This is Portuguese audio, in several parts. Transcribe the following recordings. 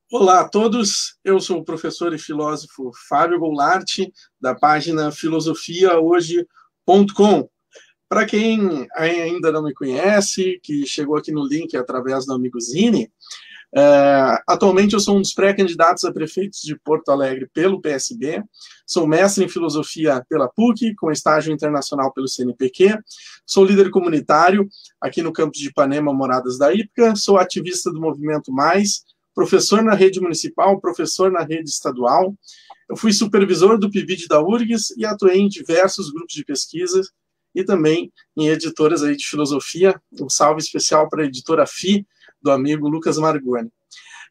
Olá a todos, eu sou o professor e filósofo Fábio Goulart, da página filosofiahoje.com. Para quem ainda não me conhece, que chegou aqui no link através do amigo Zine, atualmente eu sou um dos pré-candidatos a prefeitos de Porto Alegre pelo PSB, sou mestre em filosofia pela PUC, com estágio internacional pelo CNPq, sou líder comunitário aqui no campus de Ipanema, Moradas da Ípica, sou ativista do Movimento Mais, professor na rede municipal, professor na rede estadual. Eu fui supervisor do PIBID da URGS e atuei em diversos grupos de pesquisa e também em editoras aí de filosofia. Um salve especial para a editora FI, do amigo Lucas Margoni.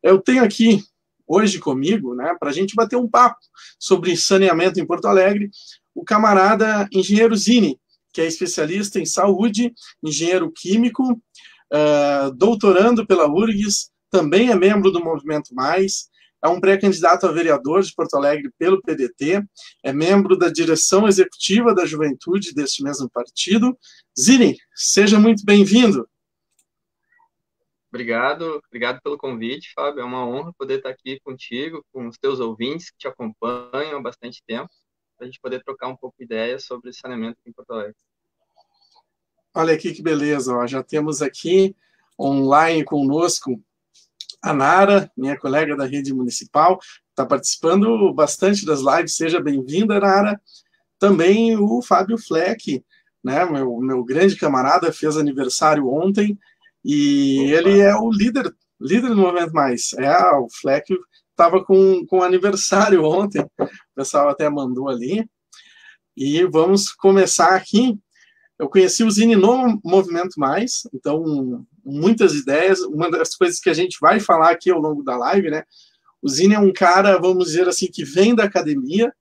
Eu tenho aqui hoje comigo, né, para a gente bater um papo sobre saneamento em Porto Alegre, o camarada engenheiro Zine, que é especialista em saúde, engenheiro químico, doutorando pela URGS, também é membro do Movimento Mais, é um pré-candidato a vereador de Porto Alegre pelo PDT, é membro da direção executiva da juventude deste mesmo partido. Zine, seja muito bem-vindo. Obrigado pelo convite, Fábio. É uma honra poder estar aqui contigo, com os teus ouvintes que te acompanham há bastante tempo, para a gente poder trocar um pouco de ideias sobre saneamento em Porto Alegre. Olha aqui que beleza, ó. Já temos aqui online conosco a Nara, minha colega da rede municipal, está participando bastante das lives. Seja bem-vinda, Nara. Também o Fábio Fleck, né, meu grande camarada, fez aniversário ontem, e Opa. ele é o líder do Movimento Mais. O Fleck estava com aniversário ontem, o pessoal até mandou ali. E vamos começar aqui. Eu conheci o Zine no Movimento Mais, então muitas ideias. Uma das coisas que a gente vai falar aqui ao longo da live, né? O Zine é um cara, vamos dizer assim, que vem da academia,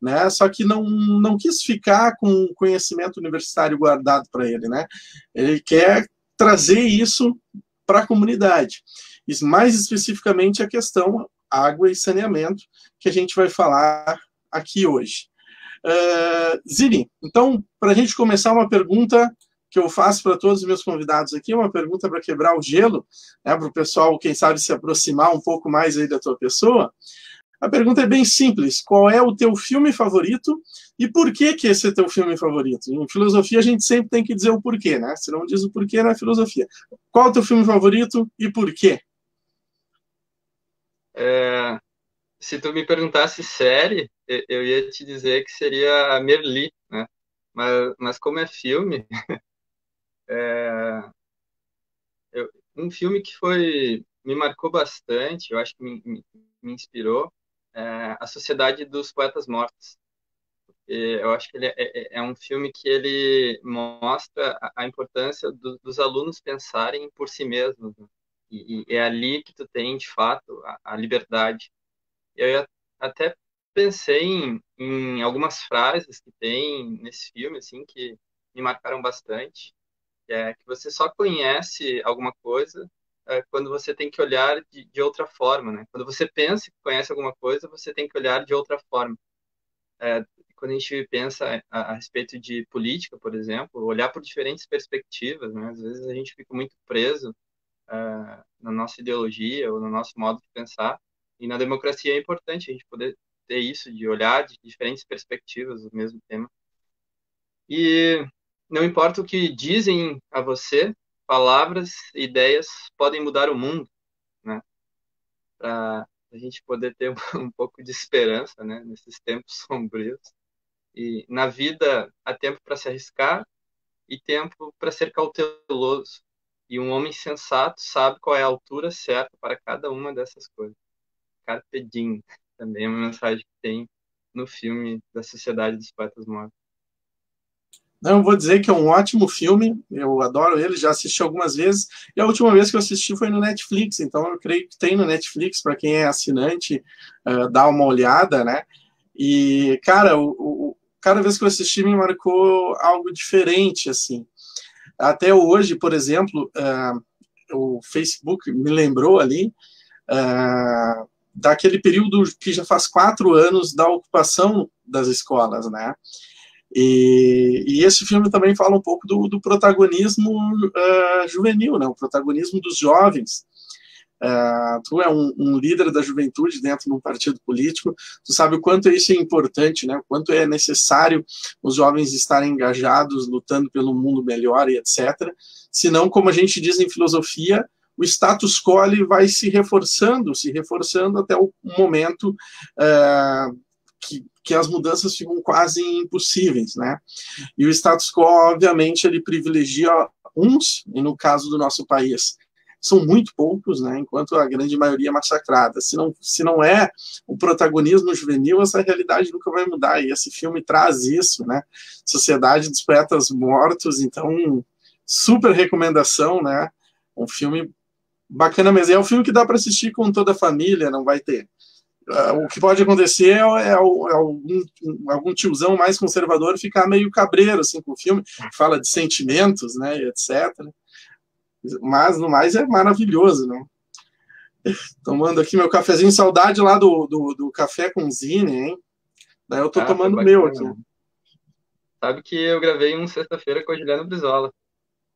né? Só que não quis ficar com conhecimento universitário guardado para ele, né? Ele quer trazer isso para a comunidade. E mais especificamente a questão água e saneamento, que a gente vai falar aqui hoje. Zine, então, para a gente começar, uma pergunta que eu faço para todos os meus convidados aqui, uma pergunta para quebrar o gelo, né, para o pessoal, quem sabe, se aproximar um pouco mais aí da tua pessoa. A pergunta é bem simples: qual é o teu filme favorito e por que esse é teu filme favorito? Em filosofia a gente sempre tem que dizer o porquê, né? Se não diz o porquê, não é filosofia. Qual é o teu filme favorito e por quê? Se tu me perguntasse série, eu ia te dizer que seria a Merli, né? Mas como é filme, um filme que me marcou bastante, eu acho que me inspirou, é A Sociedade dos Poetas Mortos. Eu acho que ele é um filme que ele mostra a importância dos alunos pensarem por si mesmos, né? E é ali que tu tem, de fato, a liberdade. Eu até pensei em algumas frases que tem nesse filme, assim, que me marcaram bastante. Que você só conhece alguma coisa quando você tem que olhar de outra forma, né? Quando você pensa que conhece alguma coisa, você tem que olhar de outra forma. Quando a gente pensa a respeito de política, por exemplo, olhar por diferentes perspectivas, né? Às vezes a gente fica muito preso na nossa ideologia ou no nosso modo de pensar, e na democracia é importante a gente poder ter isso, de olhar de diferentes perspectivas do mesmo tema. E não importa o que dizem a você, palavras, ideias podem mudar o mundo, né? Para a gente poder ter um pouco de esperança, né? Nesses tempos sombrios. E na vida há tempo para se arriscar e tempo para ser cauteloso. E um homem sensato sabe qual é a altura certa para cada uma dessas coisas. Carpe diem também é uma mensagem que tem no filme da Sociedade dos Poetas Mortos. Não, eu vou dizer que é um ótimo filme, eu adoro ele, já assisti algumas vezes, e a última vez que eu assisti foi no Netflix, então eu creio que tem no Netflix, para quem é assinante, dar uma olhada, né? E, cara, cada vez que eu assisti me marcou algo diferente, assim. Até hoje, por exemplo, o Facebook me lembrou ali daquele período que já faz 4 anos da ocupação das escolas, né? E esse filme também fala um pouco do protagonismo juvenil, né? O protagonismo dos jovens. Tu é um líder da juventude dentro de um partido político, tu sabe o quanto isso é importante, né? O quanto é necessário os jovens estarem engajados, lutando pelo mundo melhor e etc. Senão, como a gente diz em filosofia, o status quo ele vai se reforçando até o momento que as mudanças ficam quase impossíveis, né? E o status quo, obviamente, ele privilegia uns, e no caso do nosso país, são muito poucos, né, enquanto a grande maioria é massacrada. Se não é o protagonismo juvenil, essa realidade nunca vai mudar, e esse filme traz isso, né, Sociedade dos Poetas Mortos, então, super recomendação, né, um filme bacana mesmo, é um filme que dá para assistir com toda a família, não vai ter. O que pode acontecer é algum tiozão mais conservador ficar meio cabreiro assim, com o filme, fala de sentimentos, né, e etc., mas no mais é maravilhoso, né? Tomando aqui meu cafezinho, saudade lá do café com Zine, hein? Daí eu tô tomando o meu aqui. Sabe que eu gravei um sexta-feira com a Juliana Brizola.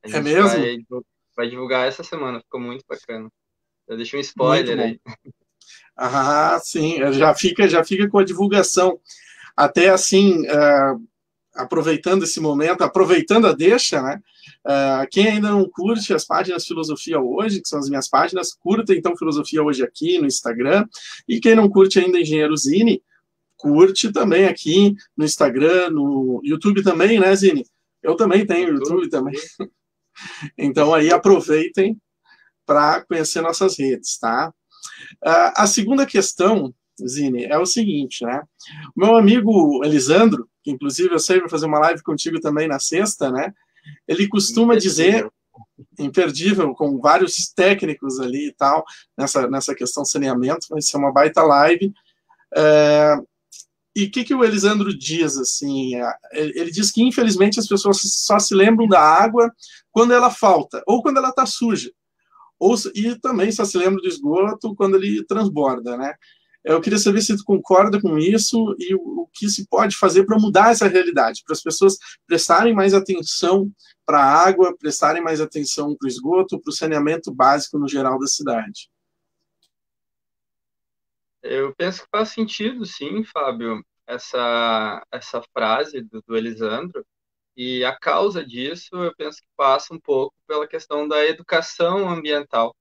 A gente mesmo? vai divulgar essa semana, ficou muito bacana. Eu deixo um spoiler aí. Ah, sim, já fica com a divulgação. Até assim, aproveitando esse momento, aproveitando a deixa, né? Quem ainda não curte as páginas Filosofia Hoje, que são as minhas páginas, curta então Filosofia Hoje aqui no Instagram, e quem não curte ainda Engenheiro Zine, curte também aqui no Instagram, no YouTube também, né, Zine? Eu também tenho YouTube também. Então aí aproveitem para conhecer nossas redes, tá? A segunda questão, Zine, é o seguinte, né? O meu amigo Elisandro, que inclusive eu sei vai fazer uma live contigo também na sexta, né? Ele costuma dizer, imperdível, com vários técnicos ali e tal, nessa questão de saneamento, vai ser uma baita live. E o que o Elisandro diz, assim? Ele diz que, infelizmente, as pessoas só se lembram da água quando ela falta, ou quando ela está suja. E também só se lembra do esgoto quando ele transborda, né? Eu queria saber se tu concorda com isso e o que se pode fazer para mudar essa realidade, para as pessoas prestarem mais atenção para a água, prestarem mais atenção para o esgoto, para o saneamento básico no geral da cidade. Eu penso que faz sentido, sim, Fábio, essa frase do Elisandro, e a causa disso eu penso que passa um pouco pela questão da educação ambiental.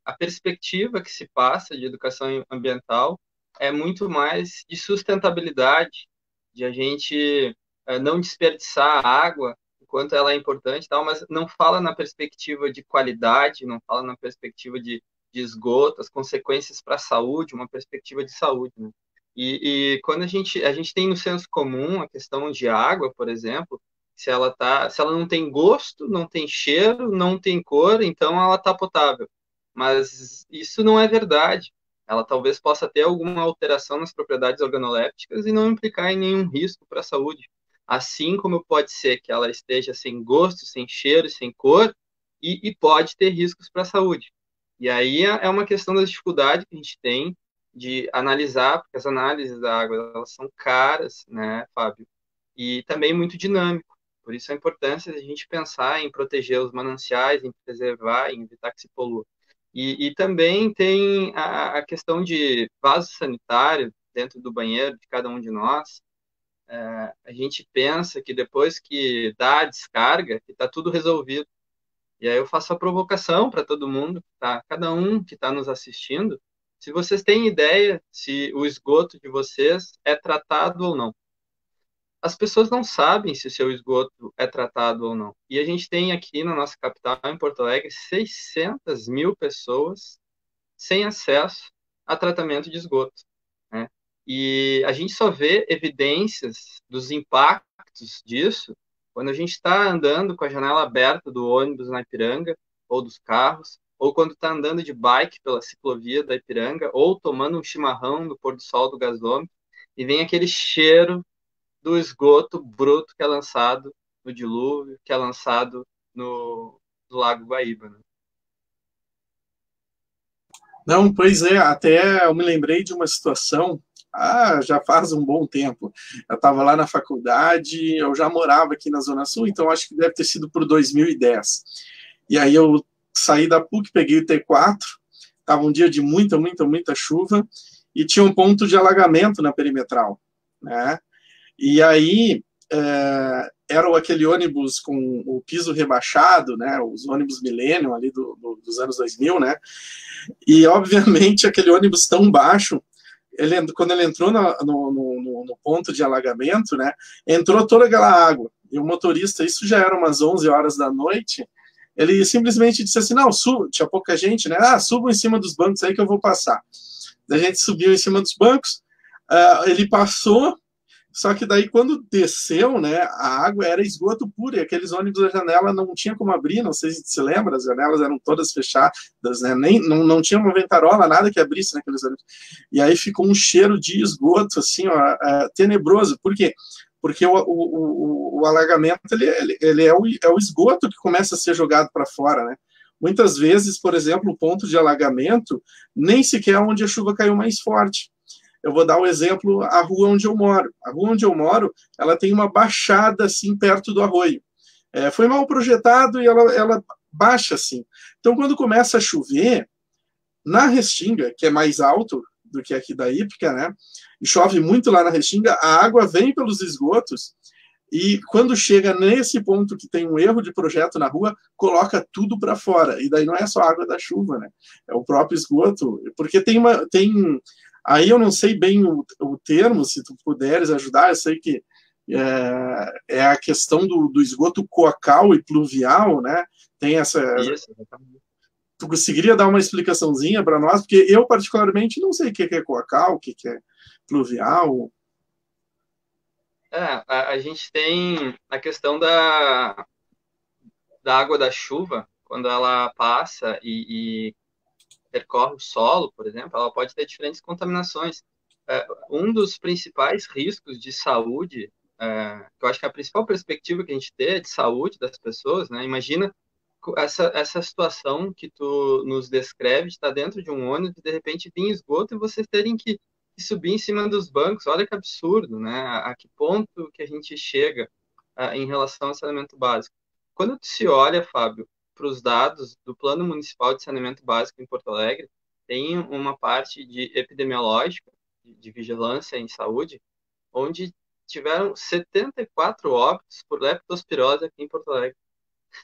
A perspectiva que se passa de educação ambiental é muito mais de sustentabilidade, de a gente não desperdiçar a água, enquanto ela é importante, tal, mas não fala na perspectiva de qualidade, não fala na perspectiva de esgoto, as consequências para a saúde, uma perspectiva de saúde, né? E quando a gente tem no senso comum a questão de água, por exemplo, se ela não tem gosto, não tem cheiro, não tem cor, então ela está potável. Mas isso não é verdade. Ela talvez possa ter alguma alteração nas propriedades organolépticas e não implicar em nenhum risco para a saúde. Assim como pode ser que ela esteja sem gosto, sem cheiro, sem cor, e pode ter riscos para a saúde. E aí é uma questão da dificuldade que a gente tem de analisar, porque as análises da água elas são caras, né, Fábio? E também muito dinâmico. Por isso a importância de a gente pensar em proteger os mananciais, em preservar, em evitar que se polua. E também tem a questão de vaso sanitário dentro do banheiro de cada um de nós. A gente pensa que depois que dá a descarga, que está tudo resolvido. E aí eu faço a provocação para todo mundo, tá? Cada um que está nos assistindo, se vocês têm ideia se o esgoto de vocês é tratado ou não. As pessoas não sabem se o seu esgoto é tratado ou não. E a gente tem aqui na nossa capital, em Porto Alegre, 600 mil pessoas sem acesso a tratamento de esgoto, né? E a gente só vê evidências dos impactos disso quando a gente está andando com a janela aberta do ônibus na Ipiranga, ou dos carros, ou quando está andando de bike pela ciclovia da Ipiranga, ou tomando um chimarrão no pôr do sol do gasômetro, e vem aquele cheiro do esgoto bruto que é lançado no dilúvio, que é lançado no Lago Guaíba, né? Não, pois é, até eu me lembrei de uma situação, já faz um bom tempo. Eu estava lá na faculdade, eu já morava aqui na Zona Sul, então acho que deve ter sido por 2010. E aí eu saí da PUC, peguei o T4, estava um dia de muita chuva, e tinha um ponto de alagamento na perimetral, né? E aí era aquele ônibus com o piso rebaixado, né? Os ônibus Millennium ali dos anos 2000, né? E obviamente aquele ônibus tão baixo, quando ele entrou no ponto de alagamento, né? Entrou toda aquela água. E o motorista, isso já era umas 11 horas da noite, ele simplesmente disse assim, não, tinha pouca gente, né? Subam em cima dos bancos aí que eu vou passar. A gente subiu em cima dos bancos, ele passou, só que daí quando desceu, né, a água era esgoto puro, e aqueles ônibus, a janela não tinha como abrir, não sei se se lembra, as janelas eram todas fechadas, né, não tinha uma ventarola, nada que abrisse naqueles ônibus. E aí ficou um cheiro de esgoto, assim, ó, tenebroso. Por quê? Porque o alagamento ele é o esgoto que começa a ser jogado para fora, né? Muitas vezes, por exemplo, o ponto de alagamento nem sequer é onde a chuva caiu mais forte. Eu vou dar um exemplo, a rua onde eu moro. A rua onde eu moro, ela tem uma baixada assim perto do arroio. Foi mal projetado e ela baixa assim. Então, quando começa a chover, na Restinga, que é mais alto do que aqui da Ípica, né? E chove muito lá na Restinga, a água vem pelos esgotos e quando chega nesse ponto que tem um erro de projeto na rua, coloca tudo para fora. E daí não é só a água da chuva, né? É o próprio esgoto. Porque aí eu não sei bem o termo, se tu puderes ajudar, eu sei que é a questão do esgoto coacal e pluvial, né? Tem essa... Isso, Tu conseguiria dar uma explicaçãozinha para nós? Porque eu, particularmente, não sei o que é coacal, o que é pluvial. A gente tem a questão da água da chuva, quando ela passa e percorre o solo, por exemplo, ela pode ter diferentes contaminações. Um dos principais riscos de saúde, que eu acho que a principal perspectiva que a gente tem é de saúde das pessoas, né? Imagina essa situação que tu nos descreve, de estar dentro de um ônibus e de repente vir esgoto e vocês terem que subir em cima dos bancos. Olha que absurdo, né? A que ponto que a gente chega em relação ao saneamento básico. Quando se olha, Fábio, para os dados do Plano Municipal de Saneamento Básico em Porto Alegre, tem uma parte de epidemiológica, de vigilância em saúde, onde tiveram 74 óbitos por leptospirose aqui em Porto Alegre.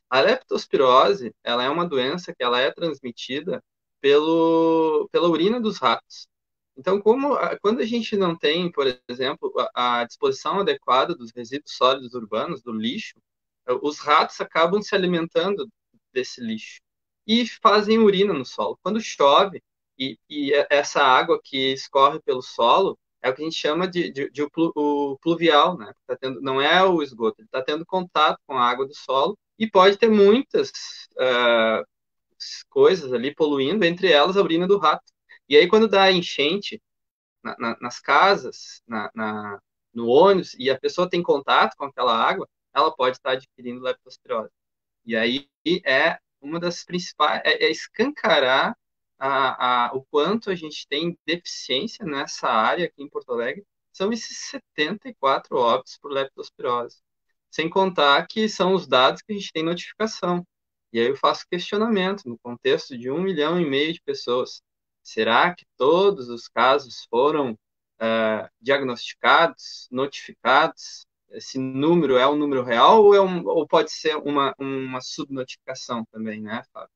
A leptospirose, ela é uma doença que ela é transmitida pela urina dos ratos. Então, quando a gente não tem, por exemplo, a disposição adequada dos resíduos sólidos urbanos, do lixo, os ratos acabam se alimentando desse lixo e fazem urina no solo. Quando chove e essa água que escorre pelo solo é o que a gente chama de o pluvial, né? Não é o esgoto, ele está tendo contato com a água do solo e pode ter muitas coisas ali poluindo, entre elas a urina do rato. E aí, quando dá enchente nas casas, no ônibus, e a pessoa tem contato com aquela água, ela pode estar adquirindo leptospirose. E aí é uma das principais, escancarar o quanto a gente tem deficiência nessa área aqui em Porto Alegre, são esses 74 óbitos por leptospirose. Sem contar que são os dados que a gente tem notificação. E aí eu faço questionamento no contexto de 1,5 milhão de pessoas. Será que todos os casos foram diagnosticados, notificados? Esse número é um número real ou pode ser uma subnotificação também, né, Fábio?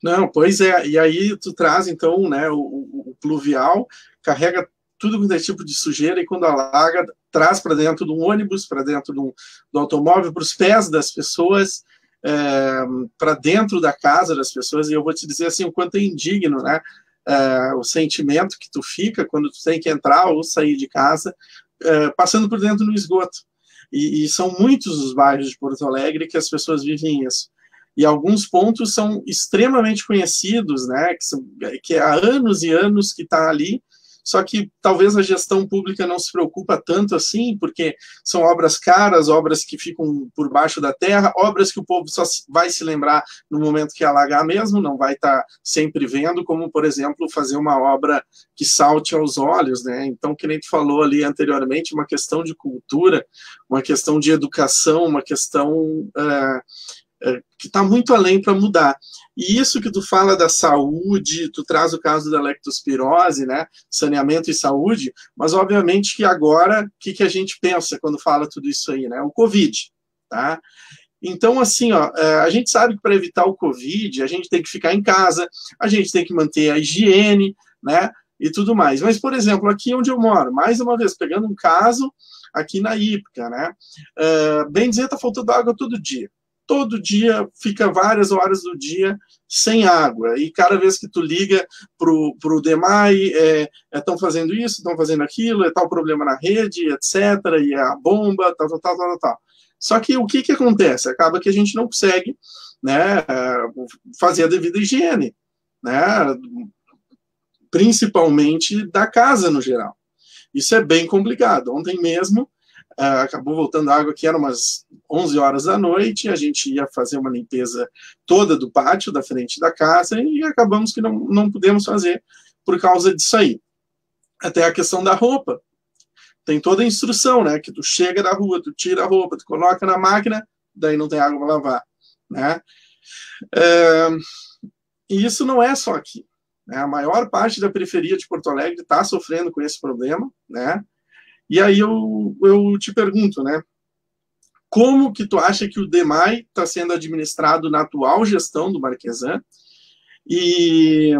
Não, pois é. E aí tu traz, então, né, o pluvial, carrega tudo que é tipo de sujeira e quando alaga, traz para dentro de um ônibus, para dentro do automóvel, para os pés das pessoas, para dentro da casa das pessoas. E eu vou te dizer assim, o quanto é indigno, né? O sentimento que tu fica quando tu tem que entrar ou sair de casa, passando por dentro do esgoto. E são muitos os bairros de Porto Alegre que as pessoas vivem isso. E alguns pontos são extremamente conhecidos, né, que há anos e anos que está ali, só que talvez a gestão pública não se preocupa tanto assim, porque são obras caras, obras que ficam por baixo da terra, obras que o povo só vai se lembrar no momento que alagar mesmo, não vai estar sempre vendo, como, por exemplo, fazer uma obra que salte aos olhos, né? Então, que nem tu falou ali anteriormente, uma questão de cultura, uma questão de educação, uma questão que está muito além para mudar. E isso que tu fala da saúde, tu traz o caso da leptospirose, né? Saneamento e saúde, mas obviamente que agora, o que a gente pensa quando fala tudo isso aí, né? O Covid, tá? Então, assim, ó, a gente sabe que para evitar o Covid, a gente tem que ficar em casa, a gente tem que manter a higiene, né? E tudo mais. Mas, por exemplo, aqui onde eu moro, mais uma vez, pegando um caso aqui na Ípica, né? Bem dizer, está faltando água todo dia. Todo dia fica várias horas do dia sem água. E cada vez que tu liga pro DEMAI, estão fazendo isso, estão fazendo aquilo, é tal problema na rede, etc. E a bomba, tal. Só que o que acontece? Acaba que a gente não consegue, né, fazer a devida higiene, né, principalmente da casa no geral. Isso é bem complicado. Ontem mesmo, acabou voltando a água, que era umas 11 horas da noite, a gente ia fazer uma limpeza toda do pátio, da frente da casa, e acabamos que não pudemos fazer por causa disso aí. Até a questão da roupa. Tem toda a instrução, né? Que tu chega da rua, tu tira a roupa, tu coloca na máquina, daí não tem água para lavar, né? E isso não é só aqui, né? A maior parte da periferia de Porto Alegre está sofrendo com esse problema, né? E aí eu te pergunto, né? Como que tu acha que o DEMAI está sendo administrado na atual gestão do Marquesan? E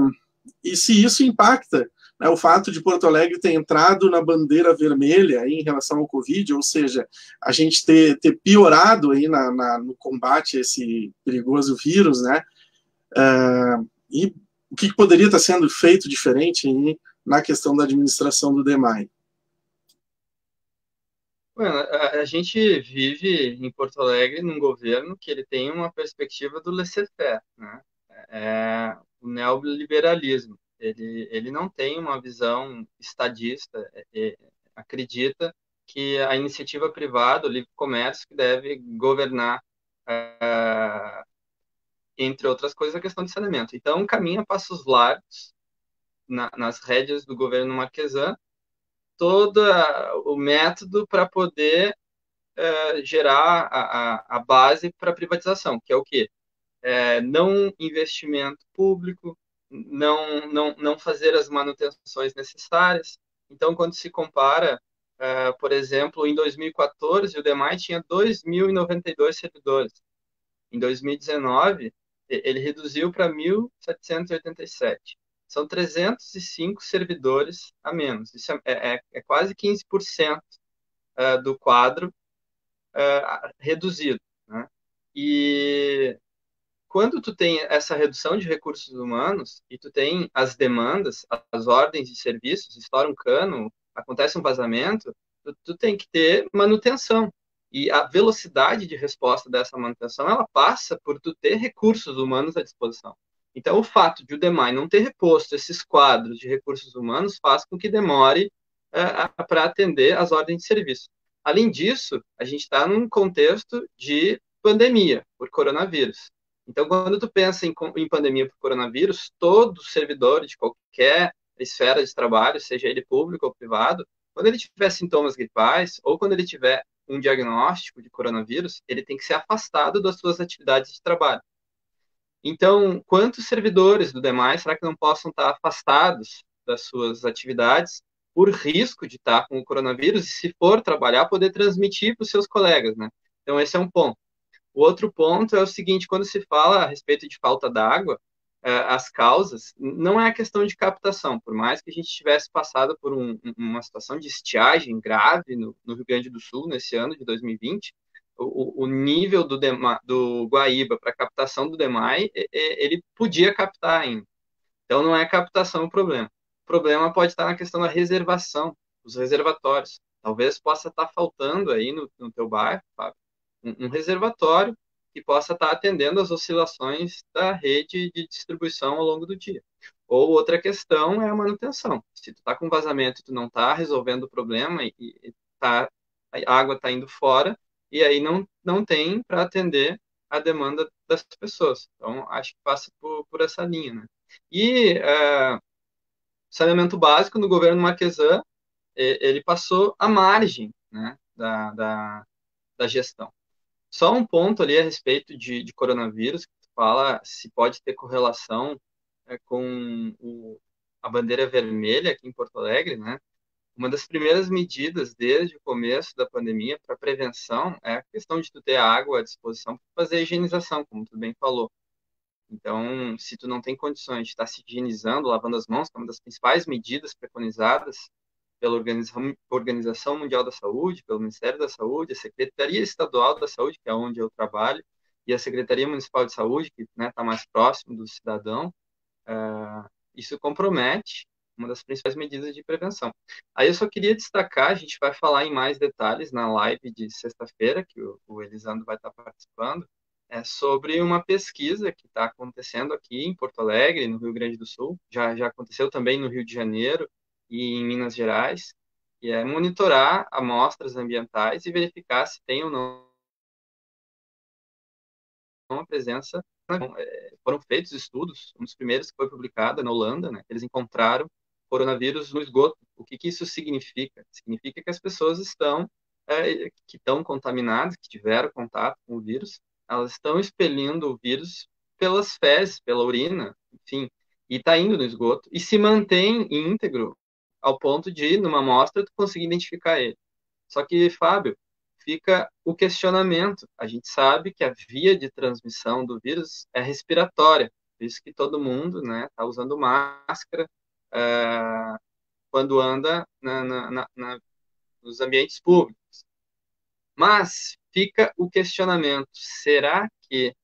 se isso impacta, né, o fato de Porto Alegre ter entrado na bandeira vermelha aí, em relação ao Covid, ou seja, a gente ter piorado aí no combate a esse perigoso vírus, né? E o que poderia estar sendo feito diferente aí na questão da administração do DEMAI? Bueno, a gente vive em Porto Alegre num governo que ele tem uma perspectiva do laissez-faire, né? O neoliberalismo. Ele não tem uma visão estadista, acredita que a iniciativa privada, o livre comércio, que deve governar, entre outras coisas, a questão de saneamento. Então, caminha passos largos nas rédeas do governo Marquesan, todo o método para poder gerar a base para a privatização, que é o quê? Não investimento público, não fazer as manutenções necessárias. Então, quando se compara, por exemplo, em 2014, o DEMAI tinha 2.092 servidores. Em 2019, ele reduziu para 1.787. São 305 servidores a menos. Isso é quase 15% do quadro reduzido, né? E quando tu tem essa redução de recursos humanos e tu tem as demandas, as ordens de serviços, estoura um cano, acontece um vazamento, tu tem que ter manutenção. E a velocidade de resposta dessa manutenção, ela passa por tu ter recursos humanos à disposição. Então, o fato de o DEMAI não ter reposto esses quadros de recursos humanos faz com que demore para atender as ordens de serviço. Além disso, a gente está num contexto de pandemia por coronavírus. Então, quando tu pensa em pandemia por coronavírus, todo servidor de qualquer esfera de trabalho, seja ele público ou privado, quando ele tiver sintomas gripais ou quando ele tiver um diagnóstico de coronavírus, ele tem que ser afastado das suas atividades de trabalho. Então, quantos servidores do DEMAI será que não possam estar afastados das suas atividades por risco de estar com o coronavírus e, se for trabalhar, poder transmitir para os seus colegas, né? Então, esse é um ponto. O outro ponto é o seguinte, quando se fala a respeito de falta d'água, as causas, não é a questão de captação, por mais que a gente tivesse passado por uma situação de estiagem grave no Rio Grande do Sul, nesse ano de 2020, o nível do Guaíba para captação do DEMAI, ele podia captar ainda. Então, não é a captação o problema. O problema pode estar na questão da reservação, os reservatórios. Talvez possa estar faltando aí no teu bairro, Fábio, um reservatório que possa estar atendendo às oscilações da rede de distribuição ao longo do dia. Ou outra questão é a manutenção. Se tu está com vazamento e tu não está resolvendo o problema a água está indo fora, e aí não tem para atender a demanda das pessoas. Então, acho que passa por essa linha, né? E saneamento básico no governo Marquesan, ele passou à margem, né, da gestão. Só um ponto ali a respeito de coronavírus, que tu fala se pode ter correlação com a bandeira vermelha aqui em Porto Alegre, né? Uma das primeiras medidas desde o começo da pandemia para prevenção é a questão de tu ter água à disposição para fazer a higienização, como tu bem falou. Então, se tu não tem condições de estar se higienizando, lavando as mãos, que é uma das principais medidas preconizadas pela Organização Mundial da Saúde, pelo Ministério da Saúde, a Secretaria Estadual da Saúde, que é onde eu trabalho, e a Secretaria Municipal de Saúde, que está mais próximo do cidadão, isso compromete uma das principais medidas de prevenção. Aí eu só queria destacar, a gente vai falar em mais detalhes na live de sexta-feira, que o Elisandro vai estar participando, sobre uma pesquisa que está acontecendo aqui em Porto Alegre, no Rio Grande do Sul, já aconteceu também no Rio de Janeiro e em Minas Gerais, e é monitorar amostras ambientais e verificar se tem ou não a presença. Foram feitos estudos, um dos primeiros que foi publicado na Holanda, né? Eles encontraram coronavírus no esgoto. O que isso significa? Significa que as pessoas que estão contaminadas, que tiveram contato com o vírus, elas estão expelindo o vírus pelas fezes, pela urina, enfim, e está indo no esgoto e se mantém íntegro ao ponto de, numa amostra, tu conseguir identificar ele. Só que, Fábio, fica o questionamento. A gente sabe que a via de transmissão do vírus é respiratória, por isso que todo mundo está usando máscara quando anda nos ambientes públicos. Mas fica o questionamento, será que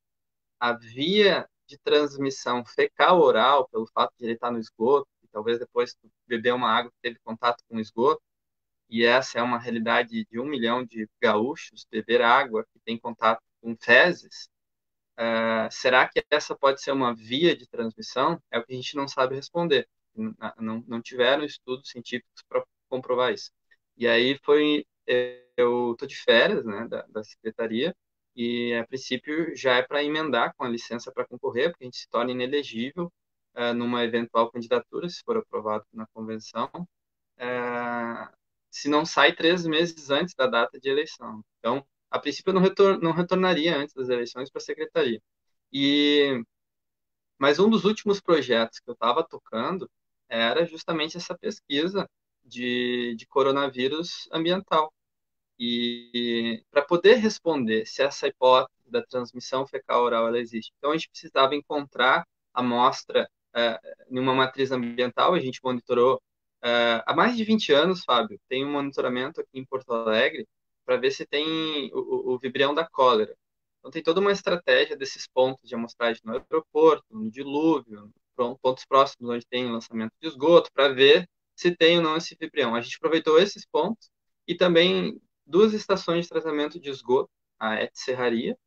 a via de transmissão fecal-oral, pelo fato de ele estar no esgoto, e talvez depois beber uma água que teve contato com o esgoto, e essa é uma realidade de 1 milhão de gaúchos, beber água que tem contato com fezes, será que essa pode ser uma via de transmissão? É o que a gente não sabe responder. Não tiveram estudos científicos para comprovar isso. E aí eu estou de férias, né, da secretaria, e a princípio já é para emendar com a licença para concorrer, porque a gente se torna inelegível numa eventual candidatura, se for aprovado na convenção, se não sai 3 meses antes da data de eleição. Então, a princípio, eu não retornaria antes das eleições para a secretaria. Mas um dos últimos projetos que eu estava tocando era justamente essa pesquisa de coronavírus ambiental. E para poder responder se essa hipótese da transmissão fecal-oral ela existe, então a gente precisava encontrar a amostra em uma matriz ambiental. A gente monitorou há mais de 20 anos, Fábio, tem um monitoramento aqui em Porto Alegre para ver se tem o vibrião da cólera. Então tem toda uma estratégia desses pontos de amostragem no aeroporto, no dilúvio, pontos próximos onde tem lançamento de esgoto, para ver se tem ou não esse vibrião. A gente aproveitou esses pontos e também 2 estações de tratamento de esgoto, a ET Serraria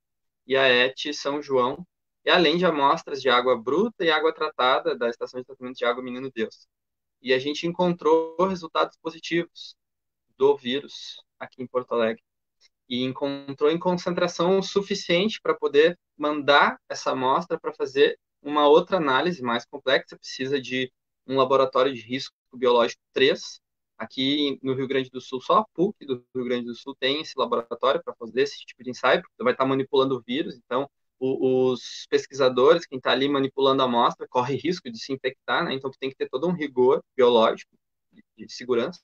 e a ET São João, e além de amostras de água bruta e água tratada da estação de tratamento de água Menino Deus. E a gente encontrou resultados positivos do vírus aqui em Porto Alegre. E encontrou em concentração suficiente para poder mandar essa amostra para fazer uma outra análise mais complexa. Precisa de um laboratório de risco biológico 3. Aqui no Rio Grande do Sul, só a PUC do Rio Grande do Sul tem esse laboratório para fazer esse tipo de ensaio, porque vai estar manipulando o vírus. Então, os pesquisadores, quem está ali manipulando a amostra, corre risco de se infectar, né? Então, tu tem que ter todo um rigor biológico de segurança.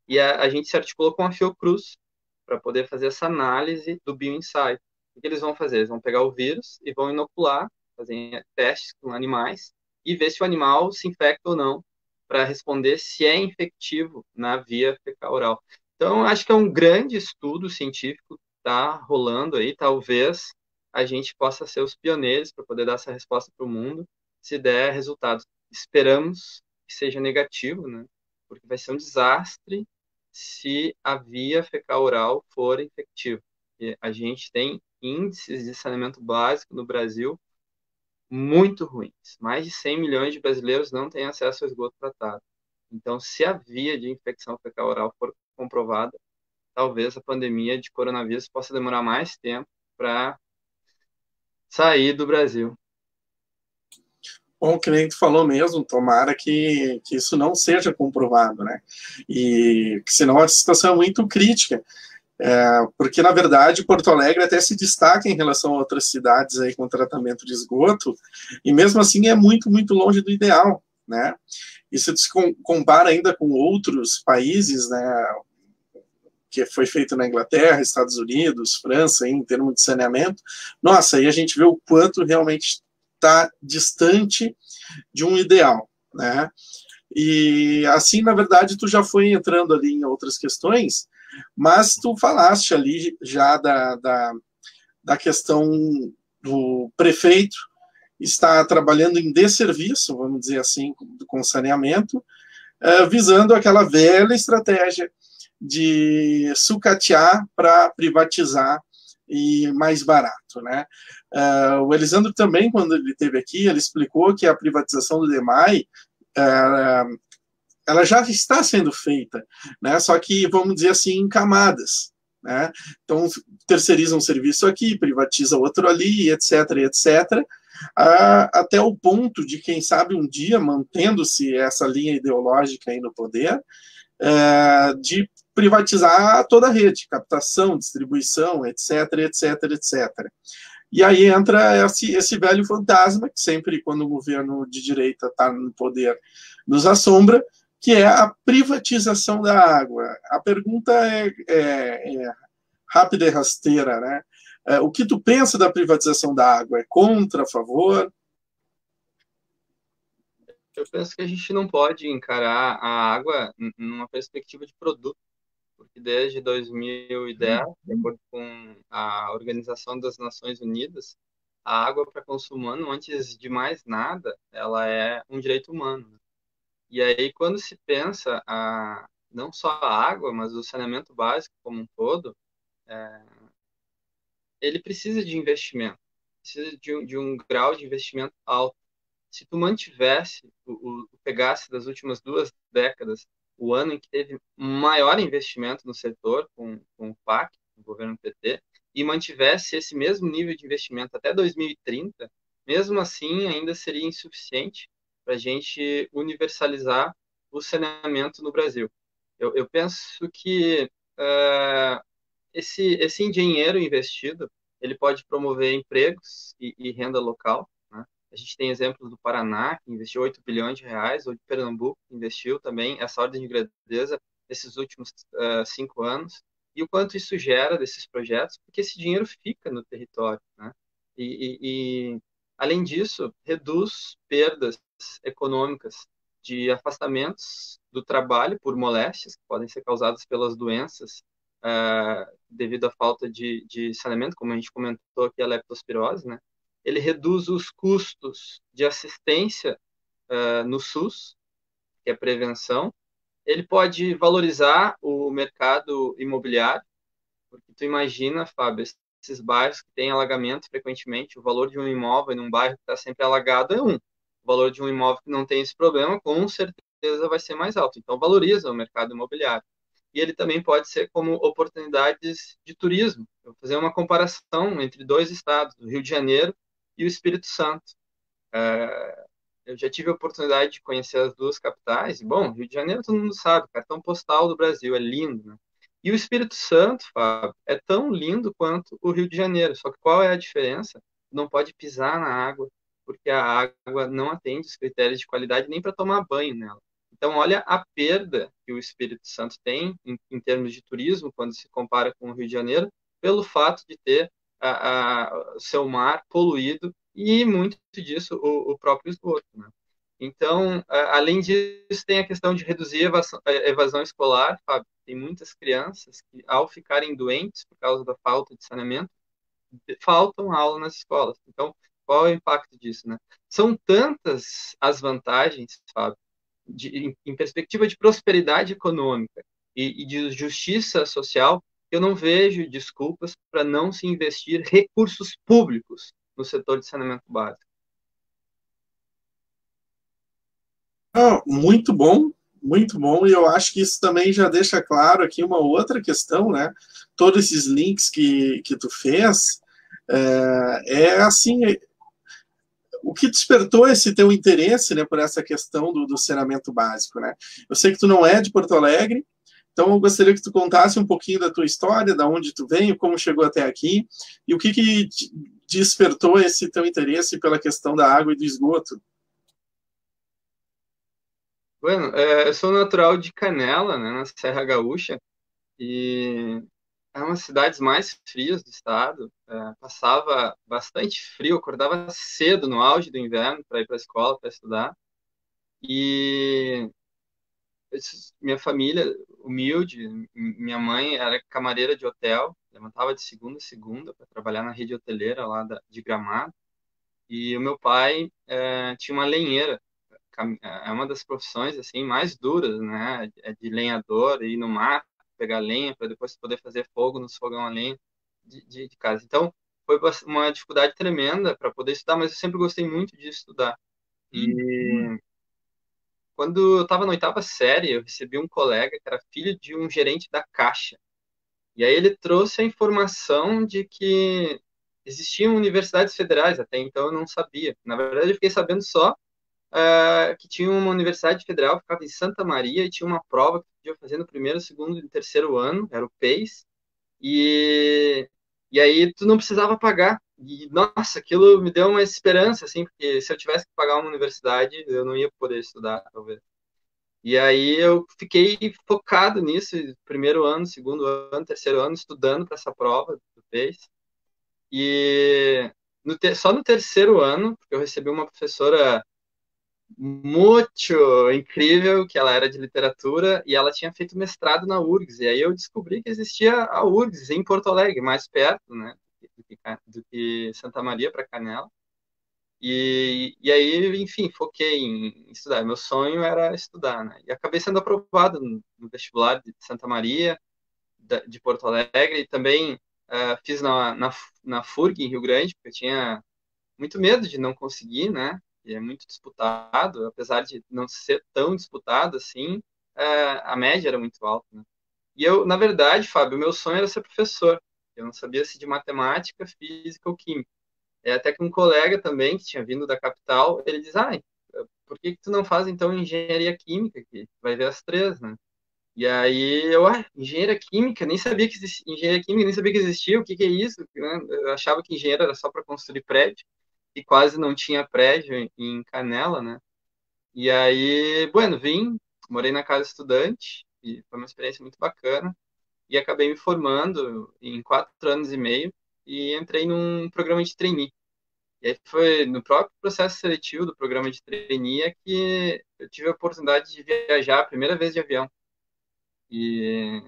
E a gente se articulou com a Fiocruz para poder fazer essa análise do bioensaio. O que eles vão fazer? Eles vão pegar o vírus e vão inocular, fazer testes com animais e ver se o animal se infecta ou não, para responder se é infectivo na via fecal-oral. Então, acho que é um grande estudo científico que está rolando aí. Talvez a gente possa ser os pioneiros para poder dar essa resposta para o mundo, se der resultados. Esperamos que seja negativo, né? Porque vai ser um desastre se a via fecal-oral for infectiva. E a gente tem índices de saneamento básico no Brasil muito ruins. Mais de 100 milhões de brasileiros não têm acesso ao esgoto tratado. Então, se a via de infecção fecal-oral for comprovada, talvez a pandemia de coronavírus possa demorar mais tempo para sair do Brasil. Bom, que nem tu falou mesmo, tomara que isso não seja comprovado, né? E que senão a situação é muito crítica. Porque, na verdade, Porto Alegre até se destaca em relação a outras cidades aí com tratamento de esgoto, e mesmo assim é muito, muito longe do ideal, né? E se se compara ainda com outros países, né, que foi feito na Inglaterra, Estados Unidos, França, em termos de saneamento, nossa, aí a gente vê o quanto realmente está distante de um ideal, né? E assim, na verdade, tu já foi entrando ali em outras questões, mas tu falaste ali já da questão do prefeito estar trabalhando em desserviço, vamos dizer assim, com saneamento, visando aquela velha estratégia de sucatear para privatizar e mais barato, né? O Elisandro também, quando ele esteve aqui, ele explicou que a privatização do DEMAI ela já está sendo feita, né? Só que, vamos dizer assim, em camadas, né? Então, terceiriza um serviço aqui, privatiza outro ali, etc, etc, até o ponto de, quem sabe, um dia, mantendo-se essa linha ideológica aí no poder, de privatizar toda a rede, captação, distribuição, etc, etc, etc. E aí entra esse velho fantasma, que sempre, quando o governo de direita está no poder, nos assombra, que é a privatização da água. A pergunta é rápida e rasteira, né? O que tu pensa da privatização da água? É contra, a favor? Eu penso que a gente não pode encarar a água numa perspectiva de produto, porque desde 2010, de acordo com a Organização das Nações Unidas, a água para consumo humano, antes de mais nada, ela é um direito humano. E aí, quando se pensa não só a água, mas o saneamento básico como um todo, ele precisa de investimento, precisa de um grau de investimento alto. Se tu mantivesse, pegasse das últimas 2 décadas, o ano em que teve maior investimento no setor, com o PAC, o governo PT, e mantivesse esse mesmo nível de investimento até 2030, mesmo assim ainda seria insuficiente para a gente universalizar o saneamento no Brasil. Eu penso que esse dinheiro investido, ele pode promover empregos e renda local, né? A gente tem exemplos do Paraná, que investiu 8 bilhões de reais, ou de Pernambuco, que investiu também essa ordem de grandeza nesses últimos 5 anos, e o quanto isso gera desses projetos, porque esse dinheiro fica no território, né? Além disso, reduz perdas econômicas de afastamentos do trabalho por moléstias, que podem ser causadas pelas doenças devido à falta de saneamento, como a gente comentou aqui, a leptospirose, né? Ele reduz os custos de assistência no SUS, que é prevenção. Ele pode valorizar o mercado imobiliário, porque tu imagina, Fábio, esses bairros que têm alagamento frequentemente, o valor de um imóvel num bairro que está sempre alagado é um. O valor de um imóvel que não tem esse problema, com certeza vai ser mais alto. Então, valoriza o mercado imobiliário. E ele também pode ser como oportunidades de turismo. Eu vou fazer uma comparação entre 2 estados, o Rio de Janeiro e o Espírito Santo. Eu já tive a oportunidade de conhecer as 2 capitais. Bom, Rio de Janeiro todo mundo sabe, cartão postal do Brasil, é lindo, né? E o Espírito Santo, Fábio, é tão lindo quanto o Rio de Janeiro. Só que qual é a diferença? Não pode pisar na água, porque a água não atende os critérios de qualidade nem para tomar banho nela. Então, olha a perda que o Espírito Santo tem em termos de turismo, quando se compara com o Rio de Janeiro, pelo fato de ter o seu mar poluído e muito disso o próprio esgoto, né? Então, além disso, tem a questão de reduzir a evasão escolar, Fábio. Tem muitas crianças que, ao ficarem doentes por causa da falta de saneamento, faltam aula nas escolas. Então, qual é o impacto disso, né? São tantas as vantagens, Fábio, em perspectiva de prosperidade econômica e de justiça social, eu não vejo desculpas para não se investir recursos públicos no setor de saneamento básico. Muito bom, e eu acho que isso também já deixa claro aqui uma outra questão, né? Todos esses links que tu fez, assim, o que despertou esse teu interesse, né, por essa questão do saneamento básico, né? Eu sei que tu não é de Porto Alegre, Então, eu gostaria que tu contasse um pouquinho da tua história, da onde tu veio, como chegou até aqui, e o que despertou esse teu interesse pela questão da água e do esgoto. Bueno, eu sou natural de Canela, né, na Serra Gaúcha, e é uma das cidades mais frias do estado. Passava bastante frio, acordava cedo no auge do inverno para ir para a escola, para estudar. E minha família, humilde, minha mãe era camareira de hotel, levantava de segunda a segunda para trabalhar na rede hoteleira lá de Gramado. E o meu pai tinha uma lenheira. É uma das profissões assim mais duras, né? É de lenhador, ir no mar, pegar lenha para depois poder fazer fogo nos fogão a lenha de casa. Então, foi uma dificuldade tremenda para poder estudar, mas eu sempre gostei muito de estudar. E quando eu estava na oitava série, eu recebi um colega que era filho de um gerente da Caixa. E aí ele trouxe a informação de que existiam universidades federais, até então eu não sabia. Na verdade, eu fiquei sabendo só que tinha uma universidade federal que ficava em Santa Maria e tinha uma prova que podia fazer no primeiro, segundo e terceiro ano, era o PEIS, e, e aí tu não precisava pagar. E, nossa, aquilo me deu uma esperança, assim, porque se eu tivesse que pagar uma universidade, eu não ia poder estudar, talvez. E aí eu fiquei focado nisso, primeiro ano, segundo ano, terceiro ano, estudando para essa prova do PEIS. E só no terceiro ano, porque eu recebi uma professora muito incrível, que ela era de literatura e ela tinha feito mestrado na URGS. E aí eu descobri que existia a URGS em Porto Alegre, mais perto, né, do que Santa Maria para Canela. E aí, enfim, foquei em estudar. Meu sonho era estudar, né? E acabei sendo aprovado no vestibular de Santa Maria, de Porto Alegre, e também fiz na FURG, em Rio Grande, porque eu tinha muito medo de não conseguir, né? E é muito disputado, apesar de não ser tão disputado assim, a média era muito alta, né? E eu, na verdade, Fábio, meu sonho era ser professor. Eu não sabia se de matemática, física ou química. Até que um colega também, que tinha vindo da capital, ele diz, por que que tu não faz, então, engenharia química, que vai ver as três, né? E aí eu, engenharia química, nem sabia que existia, engenharia química, nem sabia que existia, o que que é isso? Né? Eu achava que engenheiro era só para construir prédio, e quase não tinha prédio em Canela, né? E aí, bueno, vim, morei na casa estudante, e foi uma experiência muito bacana, e acabei me formando em 4 anos e meio, e entrei num programa de trainee. E aí foi no próprio processo seletivo do programa de trainee que eu tive a oportunidade de viajar a primeira vez de avião. E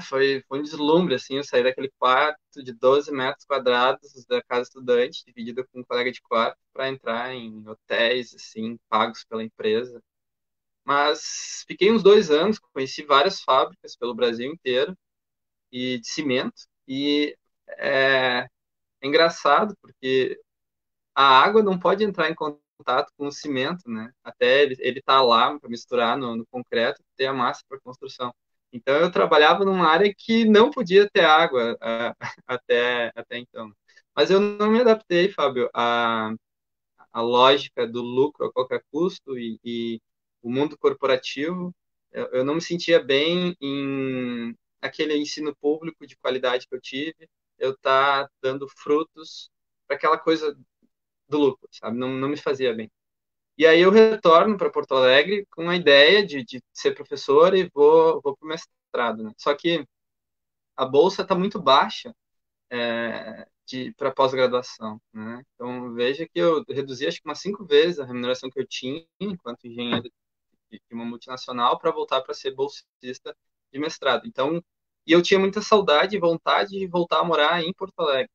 foi um deslumbre, assim, eu saí daquele quarto de 12 metros quadrados da casa estudante, dividido com um colega de quarto, para entrar em hotéis, assim, pagos pela empresa. Mas fiquei uns 2 anos, conheci várias fábricas pelo Brasil inteiro, e de cimento, e é, é engraçado, porque a água não pode entrar em contato com o cimento, né? Até ele tá lá para misturar no concreto, ter a massa para construção. Então eu trabalhava numa área que não podia ter água até então. Mas eu não me adaptei, Fábio, à lógica do lucro a qualquer custo e o mundo corporativo. Eu não me sentia bem em aquele ensino público de qualidade que eu tive, eu tá dando frutos para aquela coisa do lucro, sabe? Não me fazia bem. E aí eu retorno para Porto Alegre com a ideia de ser professor e vou para o mestrado, né? Só que a bolsa está muito baixa para pós-graduação, né? Então veja que eu reduzi acho que umas 5 vezes a remuneração que eu tinha enquanto engenheiro de uma multinacional para voltar para ser bolsista de mestrado. Então, e eu tinha muita saudade e vontade de voltar a morar em Porto Alegre.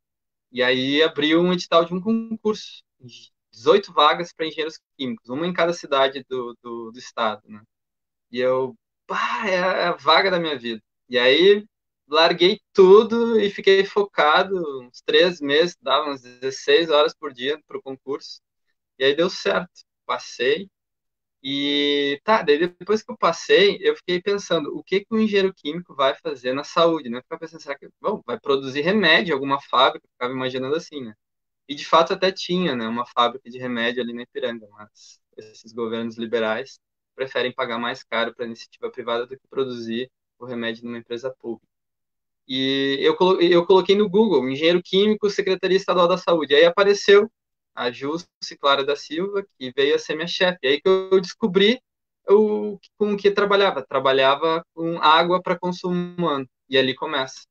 E aí abriu um edital de um concurso, 18 vagas para engenheiros químicos, uma em cada cidade do estado, né? E eu, é a vaga da minha vida. E aí larguei tudo e fiquei focado uns 3 meses, dava umas 16 horas por dia para o concurso. E aí deu certo, passei. E tá, daí depois que eu passei, eu fiquei pensando, o que que o engenheiro químico vai fazer na saúde, né? Ficava pensando, será que, bom, vai produzir remédio em alguma fábrica? Ficava imaginando assim, né? E de fato até tinha, né, uma fábrica de remédio ali na Ipiranga, mas esses governos liberais preferem pagar mais caro para a iniciativa privada do que produzir o remédio numa empresa pública. E eu coloquei no Google, engenheiro químico, Secretaria Estadual da Saúde. Aí apareceu a Jusce Clara da Silva, que veio a ser minha chefe. Aí que eu descobri com o que trabalhava. Trabalhava com água para consumo humano. E ali começa.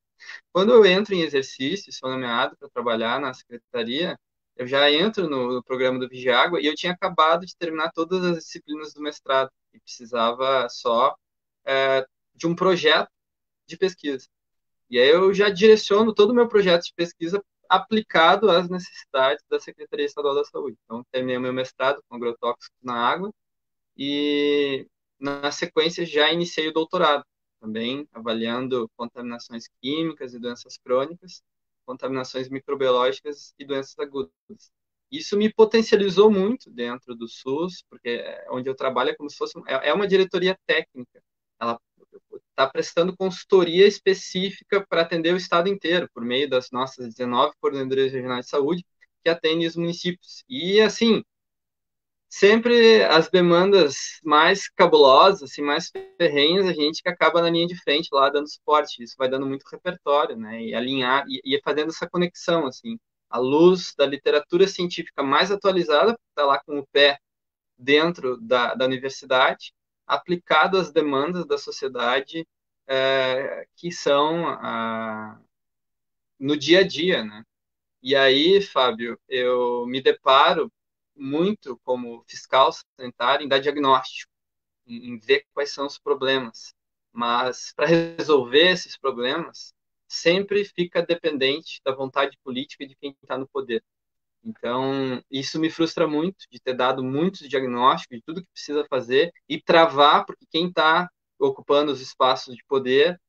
Quando eu entro em exercício, sou nomeado para trabalhar na secretaria, eu já entro no programa do Vigiágua e eu tinha acabado de terminar todas as disciplinas do mestrado e precisava só de um projeto de pesquisa. E aí eu já direciono todo o meu projeto de pesquisa aplicado às necessidades da Secretaria Estadual da Saúde. Então, terminei o meu mestrado com agrotóxicos na água e, na sequência, já iniciei o doutorado, também avaliando contaminações químicas e doenças crônicas, contaminações microbiológicas e doenças agudas. Isso me potencializou muito dentro do SUS, porque onde eu trabalho é como se fosse uma diretoria técnica. Ela está prestando consultoria específica para atender o estado inteiro, por meio das nossas 19 coordenadorias regionais de saúde, que atendem os municípios. E, assim, sempre as demandas mais cabulosas, assim, mais ferrenhas, a gente que acaba na linha de frente lá dando suporte. Isso vai dando muito repertório, né? E alinhar, e fazendo essa conexão, assim, à luz da literatura científica mais atualizada, está lá com o pé dentro da universidade, aplicado às demandas da sociedade que são no dia a dia, né? E aí, Fábio, eu me deparo muito como fiscal sanitário em dar diagnóstico, em ver quais são os problemas. Mas para resolver esses problemas, sempre fica dependente da vontade política de quem está no poder. Então, isso me frustra muito, de ter dado muitos diagnósticos de tudo que precisa fazer e travar, porque quem está ocupando os espaços de poder,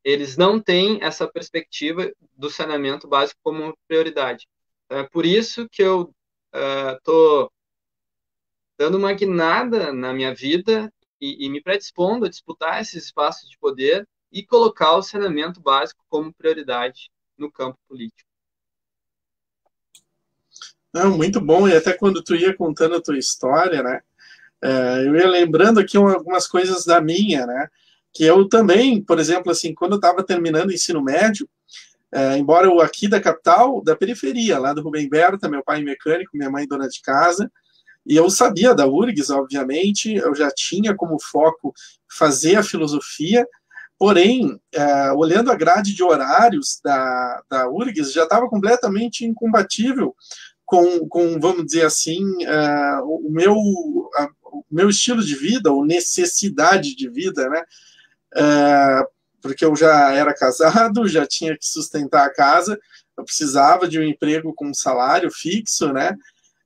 eles não têm essa perspectiva do saneamento básico como prioridade. Então, é por isso que eu estou dando uma guinada na minha vida e me predispondo a disputar esses espaços de poder e colocar o saneamento básico como prioridade no campo político. Não, muito bom, e até quando tu ia contando a tua história, né, eu ia lembrando aqui algumas coisas da minha, né, que eu também, por exemplo, assim, quando eu estava terminando o ensino médio, embora eu aqui da capital, da periferia, lá do Rubem Berta, meu pai mecânico, minha mãe dona de casa, e eu sabia da URGS, obviamente, eu já tinha como foco fazer a filosofia, porém, olhando a grade de horários da URGS, já estava completamente incompatível com, vamos dizer assim, o meu estilo de vida, ou necessidade de vida, né? Porque eu já era casado, já tinha que sustentar a casa, eu precisava de um emprego com salário fixo, né?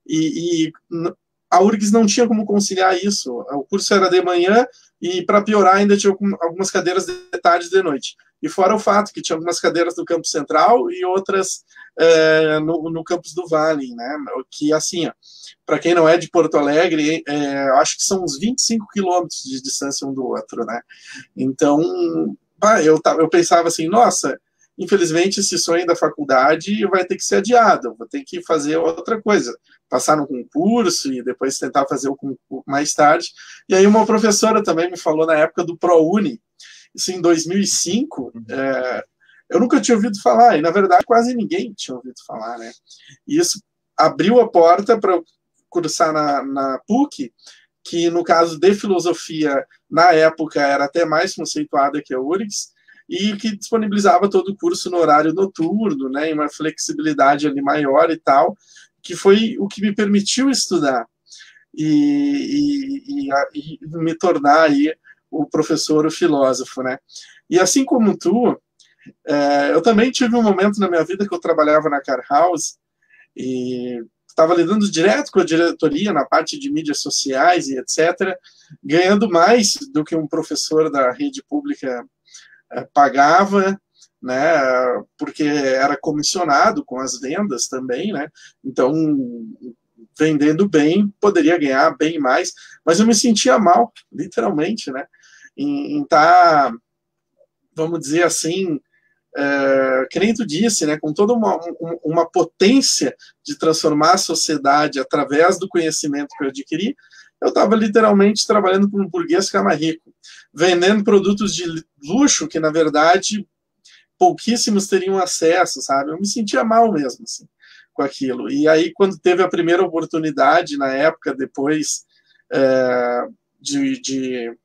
E a URGS não tinha como conciliar isso. O curso era de manhã e, para piorar, ainda tinha algumas cadeiras de tarde e de noite. E fora o fato que tinha algumas cadeiras no campus central e outras no campus do Vale, né? Que, assim, para quem não é de Porto Alegre, acho que são uns 25 quilômetros de distância um do outro, né? Então, eu pensava assim, nossa, infelizmente esse sonho da faculdade vai ter que ser adiado, vou ter que fazer outra coisa, passar no concurso e depois tentar fazer o concurso mais tarde. E aí uma professora também me falou na época do ProUni, isso em 2005, eu nunca tinha ouvido falar, e na verdade quase ninguém tinha ouvido falar, né? E isso abriu a porta para eu cursar na PUC, que no caso de filosofia, na época era até mais conceituada que a URGS, e que disponibilizava todo o curso no horário noturno, né, em uma flexibilidade ali maior e tal, que foi o que me permitiu estudar e me tornar aí o professor, o filósofo, né. E assim como tu, eu também tive um momento na minha vida que eu trabalhava na Car House e estava lidando direto com a diretoria na parte de mídias sociais e etc., ganhando mais do que um professor da rede pública pagava, né, porque era comissionado com as vendas também, né, então, vendendo bem, poderia ganhar bem mais, mas eu me sentia mal, literalmente, né, em estar, vamos dizer assim, que nem tu disse, né, com toda uma potência de transformar a sociedade através do conhecimento que eu adquiri, eu estava literalmente trabalhando para um burguês ficar mais rico, vendendo produtos de luxo que, na verdade, pouquíssimos teriam acesso, sabe? Eu me sentia mal mesmo, assim, com aquilo. E aí, quando teve a primeira oportunidade, na época, depois de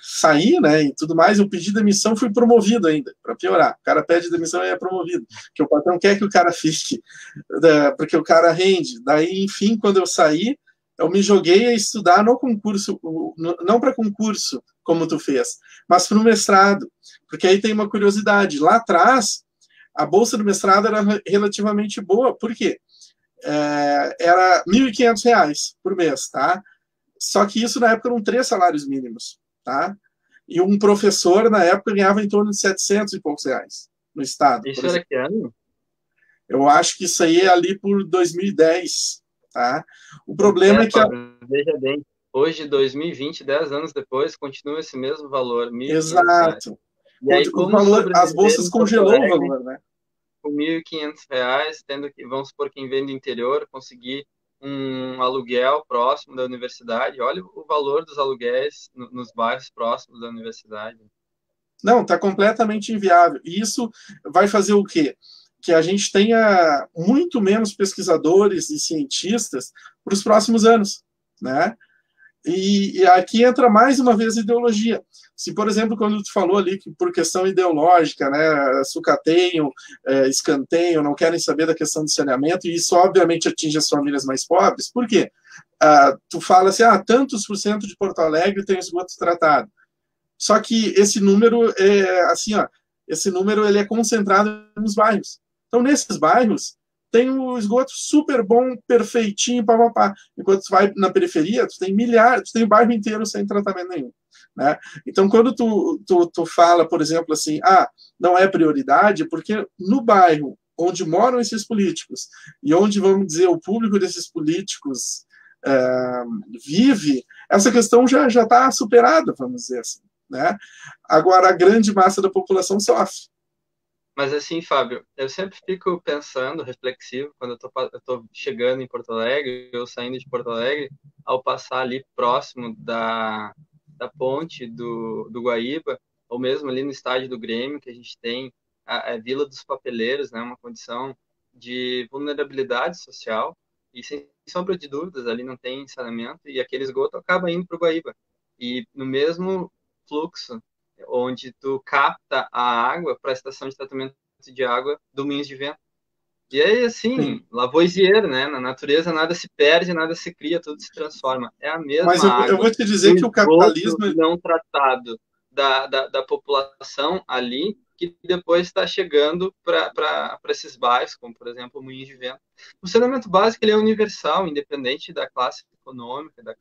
sair, né, e tudo mais, eu pedi demissão, fui promovido ainda, para piorar. O cara pede demissão e é promovido, porque o patrão quer que o cara fique, porque o cara rende. Daí, enfim, quando eu saí, eu me joguei a estudar no concurso, não para concurso, como tu fez, mas para o mestrado, porque aí tem uma curiosidade. Lá atrás, a bolsa do mestrado era relativamente boa, por quê? Era R$ 1.500 por mês, tá? Só que isso na época eram 3 salários mínimos, tá? E um professor na época ganhava em torno de 700 e poucos reais no estado. Isso era que ano? Eu acho que isso aí é ali por 2010, tá? O problema é que veja bem, hoje 2020, 10 anos depois, continua esse mesmo valor, R$ 1.500. Exato. E aí, o valor, as bolsas congelou o valor, né? Com R$ 1.500, tendo que, vamos supor, quem vem do interior, conseguir um aluguel próximo da universidade. Olha o valor dos aluguéis nos bairros próximos da universidade. Não, está completamente inviável. E isso vai fazer o quê? Que a gente tenha muito menos pesquisadores e cientistas para os próximos anos, né? E aqui entra mais uma vez a ideologia. Se, por exemplo, quando tu falou ali que por questão ideológica, né, sucateiam, escanteiam, não querem saber da questão do saneamento, e isso obviamente atinge as famílias mais pobres, por quê? Tu fala assim, tantos por cento de Porto Alegre tem esgoto tratado. Só que esse número esse número ele é concentrado nos bairros. Então, nesses bairros, tem um esgoto super bom, perfeitinho, papapá. Enquanto tu vai na periferia, tu tem milhares, tu tem o bairro inteiro sem tratamento nenhum, né? Então, quando tu fala, por exemplo, assim, não é prioridade, porque no bairro onde moram esses políticos e onde, vamos dizer, o público desses políticos vive, essa questão já está superada, vamos dizer assim, né? Agora, a grande massa da população sofre. Mas assim, Fábio, eu sempre fico pensando, reflexivo, quando eu tô chegando em Porto Alegre, eu saindo de Porto Alegre, ao passar ali próximo da ponte do Guaíba, ou mesmo ali no estádio do Grêmio, que a gente tem a Vila dos Papeleiros, né, uma condição de vulnerabilidade social, e sem sombra de dúvidas, ali não tem saneamento, e aquele esgoto acaba indo para o Guaíba. E no mesmo fluxo, onde tu capta a água para a estação de tratamento de água do Moinhos de Vento. E aí, assim, Lavoisier, né? Na natureza nada se perde, nada se cria, tudo se transforma. É a mesma Mas eu vou te dizer que o capitalismo não tratado da população ali, que depois está chegando para esses bairros, como, por exemplo, o Moinhos de Vento. O saneamento básico ele é universal, independente da classe econômica, da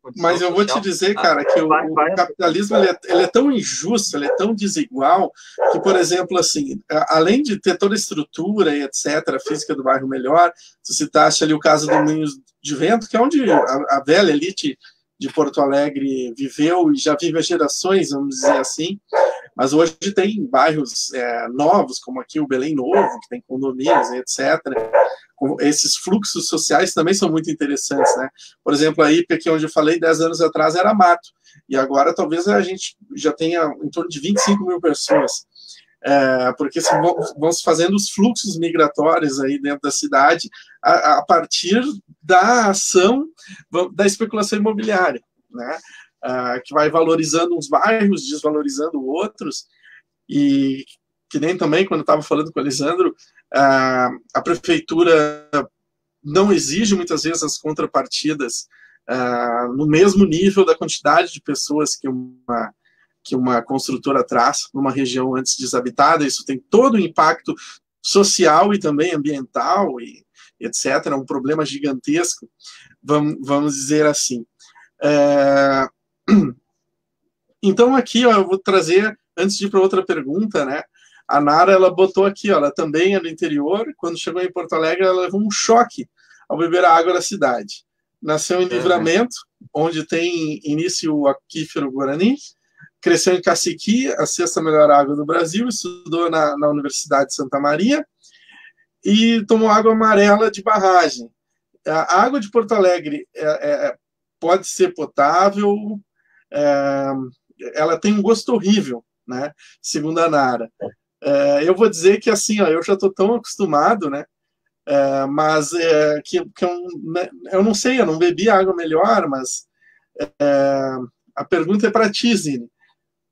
condição Mas eu social. vou te dizer, cara, que o capitalismo ele é tão injusto, ele é tão desigual, que, por exemplo, assim, além de ter toda a estrutura e etc., a física do bairro melhor, tu citaste ali o caso do Moinhos de Vento, que é onde a velha elite de Porto Alegre viveu e já vive há gerações, vamos dizer assim, mas hoje tem bairros novos, como aqui o Belém Novo, que tem condomínios, etc., esses fluxos sociais também são muito interessantes, né? Por exemplo, a IPA, que onde eu falei 10 anos atrás, era mato, e agora talvez a gente já tenha em torno de 25 mil pessoas, porque vão se fazendo os fluxos migratórios aí dentro da cidade a partir da ação da especulação imobiliária, né? Que vai valorizando uns bairros, desvalorizando outros, e que nem também, quando eu estava falando com o Elisandro, a prefeitura não exige muitas vezes as contrapartidas no mesmo nível da quantidade de pessoas que uma construtora traz numa região antes desabitada. Isso tem todo o impacto social e também ambiental e etc. É um problema gigantesco, vamos dizer assim. Então aqui eu vou trazer, antes de ir para outra pergunta, né? A Nara, ela botou aqui, ela também é do interior, quando chegou em Porto Alegre, ela levou um choque ao beber a água da cidade. Nasceu em Livramento, onde tem início o aquífero Guarani, cresceu em Caciqui, a sexta melhor água do Brasil, estudou na Universidade de Santa Maria e tomou água amarela de barragem. A água de Porto Alegre pode ser potável, ela tem um gosto horrível, né? Segundo a Nara. Eu vou dizer que assim, ó, eu já estou tão acostumado, né? Mas eu não sei, eu não bebi água melhor, mas a pergunta é para ti, Zine.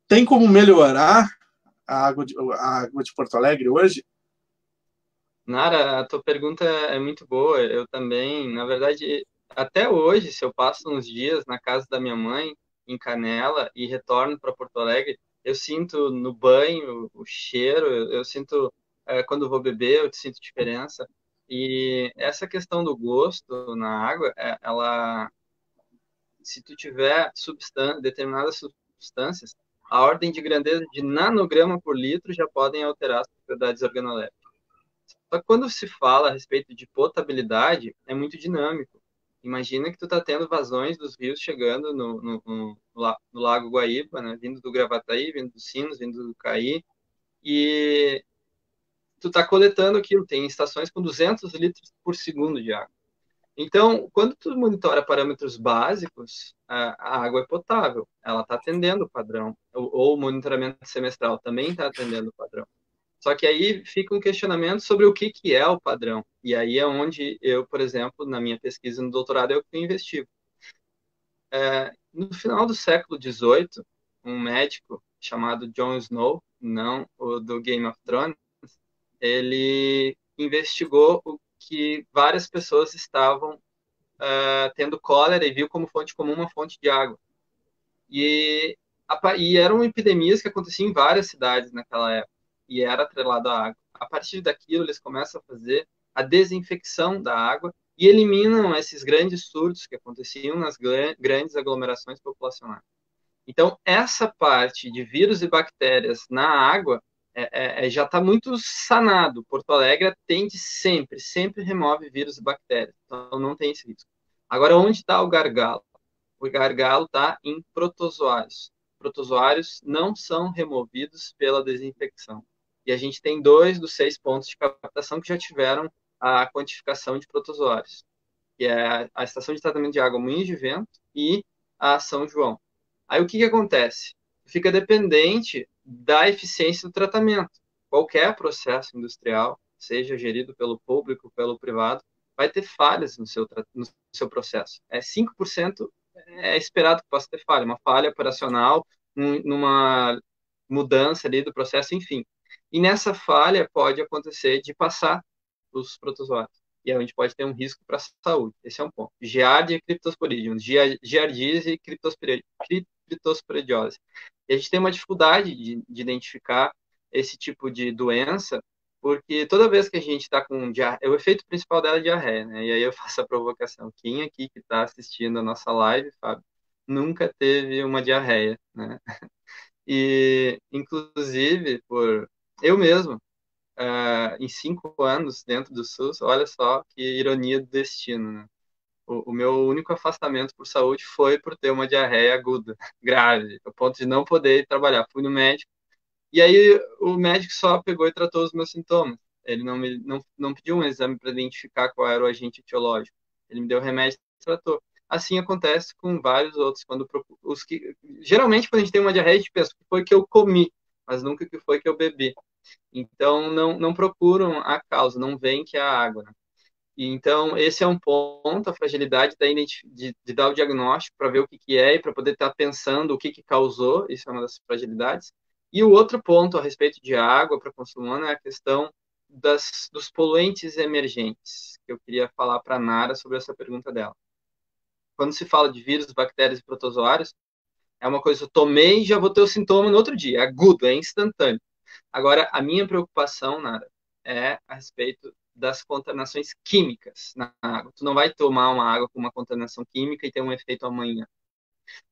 Tem como melhorar a água de Porto Alegre hoje? Nara, a tua pergunta é muito boa. Eu também, na verdade, até hoje, se eu passo uns dias na casa da minha mãe, em Canela, e retorno para Porto Alegre, eu sinto no banho o cheiro, eu sinto, quando vou beber, eu sinto diferença. E essa questão do gosto na água, ela, se tu tiver determinadas substâncias, a ordem de grandeza de nanograma por litro já podem alterar as propriedades organolépticas. Só que quando se fala a respeito de potabilidade, é muito dinâmico. Imagina que tu tá tendo vazões dos rios chegando no Lago Guaíba, né? Vindo do Gravataí, vindo dos Sinos, vindo do Caí, e tu tá coletando aquilo. Tem estações com 200 litros por segundo de água. Então, quando tu monitora parâmetros básicos, a água é potável, ela está atendendo o padrão. Ou o monitoramento semestral também está atendendo o padrão. Só que aí fica um questionamento sobre o que é o padrão. E aí é onde eu, por exemplo, na minha pesquisa no doutorado, eu investigo. No final do século XVIII, um médico chamado John Snow, não o do Game of Thrones, ele investigou o que várias pessoas estavam tendo cólera e viu como fonte comum uma fonte de água. E eram epidemias que aconteciam em várias cidades naquela época, e era atrelado à água. A partir daquilo, eles começam a fazer a desinfecção da água e eliminam esses grandes surtos que aconteciam nas grandes aglomerações populacionais. Então, essa parte de vírus e bactérias na água já está muito sanado. Porto Alegre atende sempre, sempre remove vírus e bactérias. Então, não tem esse risco. Agora, onde está o gargalo? O gargalo está em protozoários. Protozoários não são removidos pela desinfecção. E a gente tem 2 dos 6 pontos de captação que já tiveram a quantificação de protozoários, que é a Estação de Tratamento de Água Moinhos de Vento e a São João. Aí o que acontece? Fica dependente da eficiência do tratamento. Qualquer processo industrial, seja gerido pelo público ou pelo privado, vai ter falhas no seu processo. 5% é esperado que possa ter falha, uma falha operacional, numa mudança ali do processo, enfim. E nessa falha pode acontecer de passar os protozoários. E aí a gente pode ter um risco para a saúde. Esse é um ponto. Giardia e Cryptosporidium. Giardíase e Cryptosporidiose. E a gente tem uma dificuldade de identificar esse tipo de doença, porque toda vez que a gente está com diarreia, o efeito principal dela é diarreia, né? E aí eu faço a provocação. Quem aqui que está assistindo a nossa live, Fábio, nunca teve uma diarreia, né? E, inclusive, eu mesmo, em 5 anos dentro do SUS, olha só que ironia do destino, né? O meu único afastamento por saúde foi por ter uma diarreia aguda, grave, ao ponto de não poder trabalhar. Fui no médico, e aí o médico só pegou e tratou os meus sintomas. Ele não pediu um exame para identificar qual era o agente etiológico. Ele me deu remédio e tratou. Assim acontece com vários outros. Geralmente, quando a gente tem uma diarreia, a gente pensa que foi que eu comi, mas nunca que foi que eu bebi. Então, não procuram a causa, não veem que é a água, né? E, então, esse é um ponto, a fragilidade de dar o diagnóstico para ver o que é e para poder estar pensando o que causou, isso é uma das fragilidades. E o outro ponto a respeito de água para consumo humano é a questão dos poluentes emergentes, que eu queria falar para a Nara sobre essa pergunta dela. Quando se fala de vírus, bactérias e protozoários, é uma coisa que eu tomei e já vou ter o sintoma no outro dia, é agudo, é instantâneo. Agora, a minha preocupação, Nara, é a respeito das contaminações químicas na água. Tu não vai tomar uma água com uma contaminação química e ter um efeito amanhã.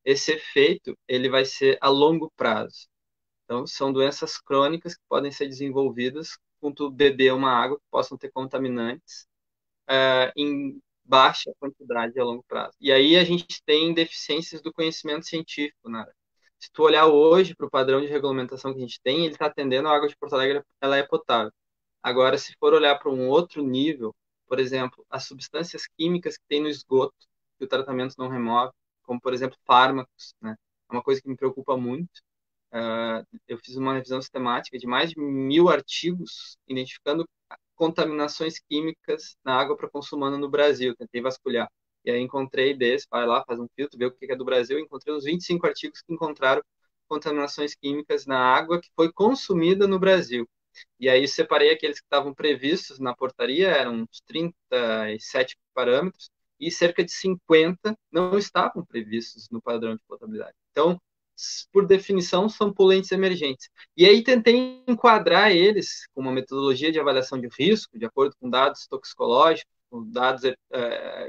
Esse efeito, ele vai ser a longo prazo. Então, são doenças crônicas que podem ser desenvolvidas com tu beber uma água que possam ter contaminantes em baixa quantidade a longo prazo. E aí a gente tem deficiências do conhecimento científico, Nara. Se tu olhar hoje para o padrão de regulamentação que a gente tem, ele está atendendo a água de Porto Alegre, ela é potável. Agora, se for olhar para um outro nível, por exemplo, as substâncias químicas que tem no esgoto, que o tratamento não remove, como, por exemplo, fármacos, né? É uma coisa que me preocupa muito. Eu fiz uma revisão sistemática de mais de 1.000 artigos identificando contaminações químicas na água para consumo humano no Brasil. Tentei vasculhar. E aí encontrei vai lá, faz um filtro, vê o que é do Brasil. Encontrei uns 25 artigos que encontraram contaminações químicas na água que foi consumida no Brasil. E aí separei aqueles que estavam previstos na portaria, eram uns 37 parâmetros, e cerca de 50 não estavam previstos no padrão de potabilidade. Então, por definição, são poluentes emergentes. E aí tentei enquadrar eles com uma metodologia de avaliação de risco, de acordo com dados toxicológicos, com dados,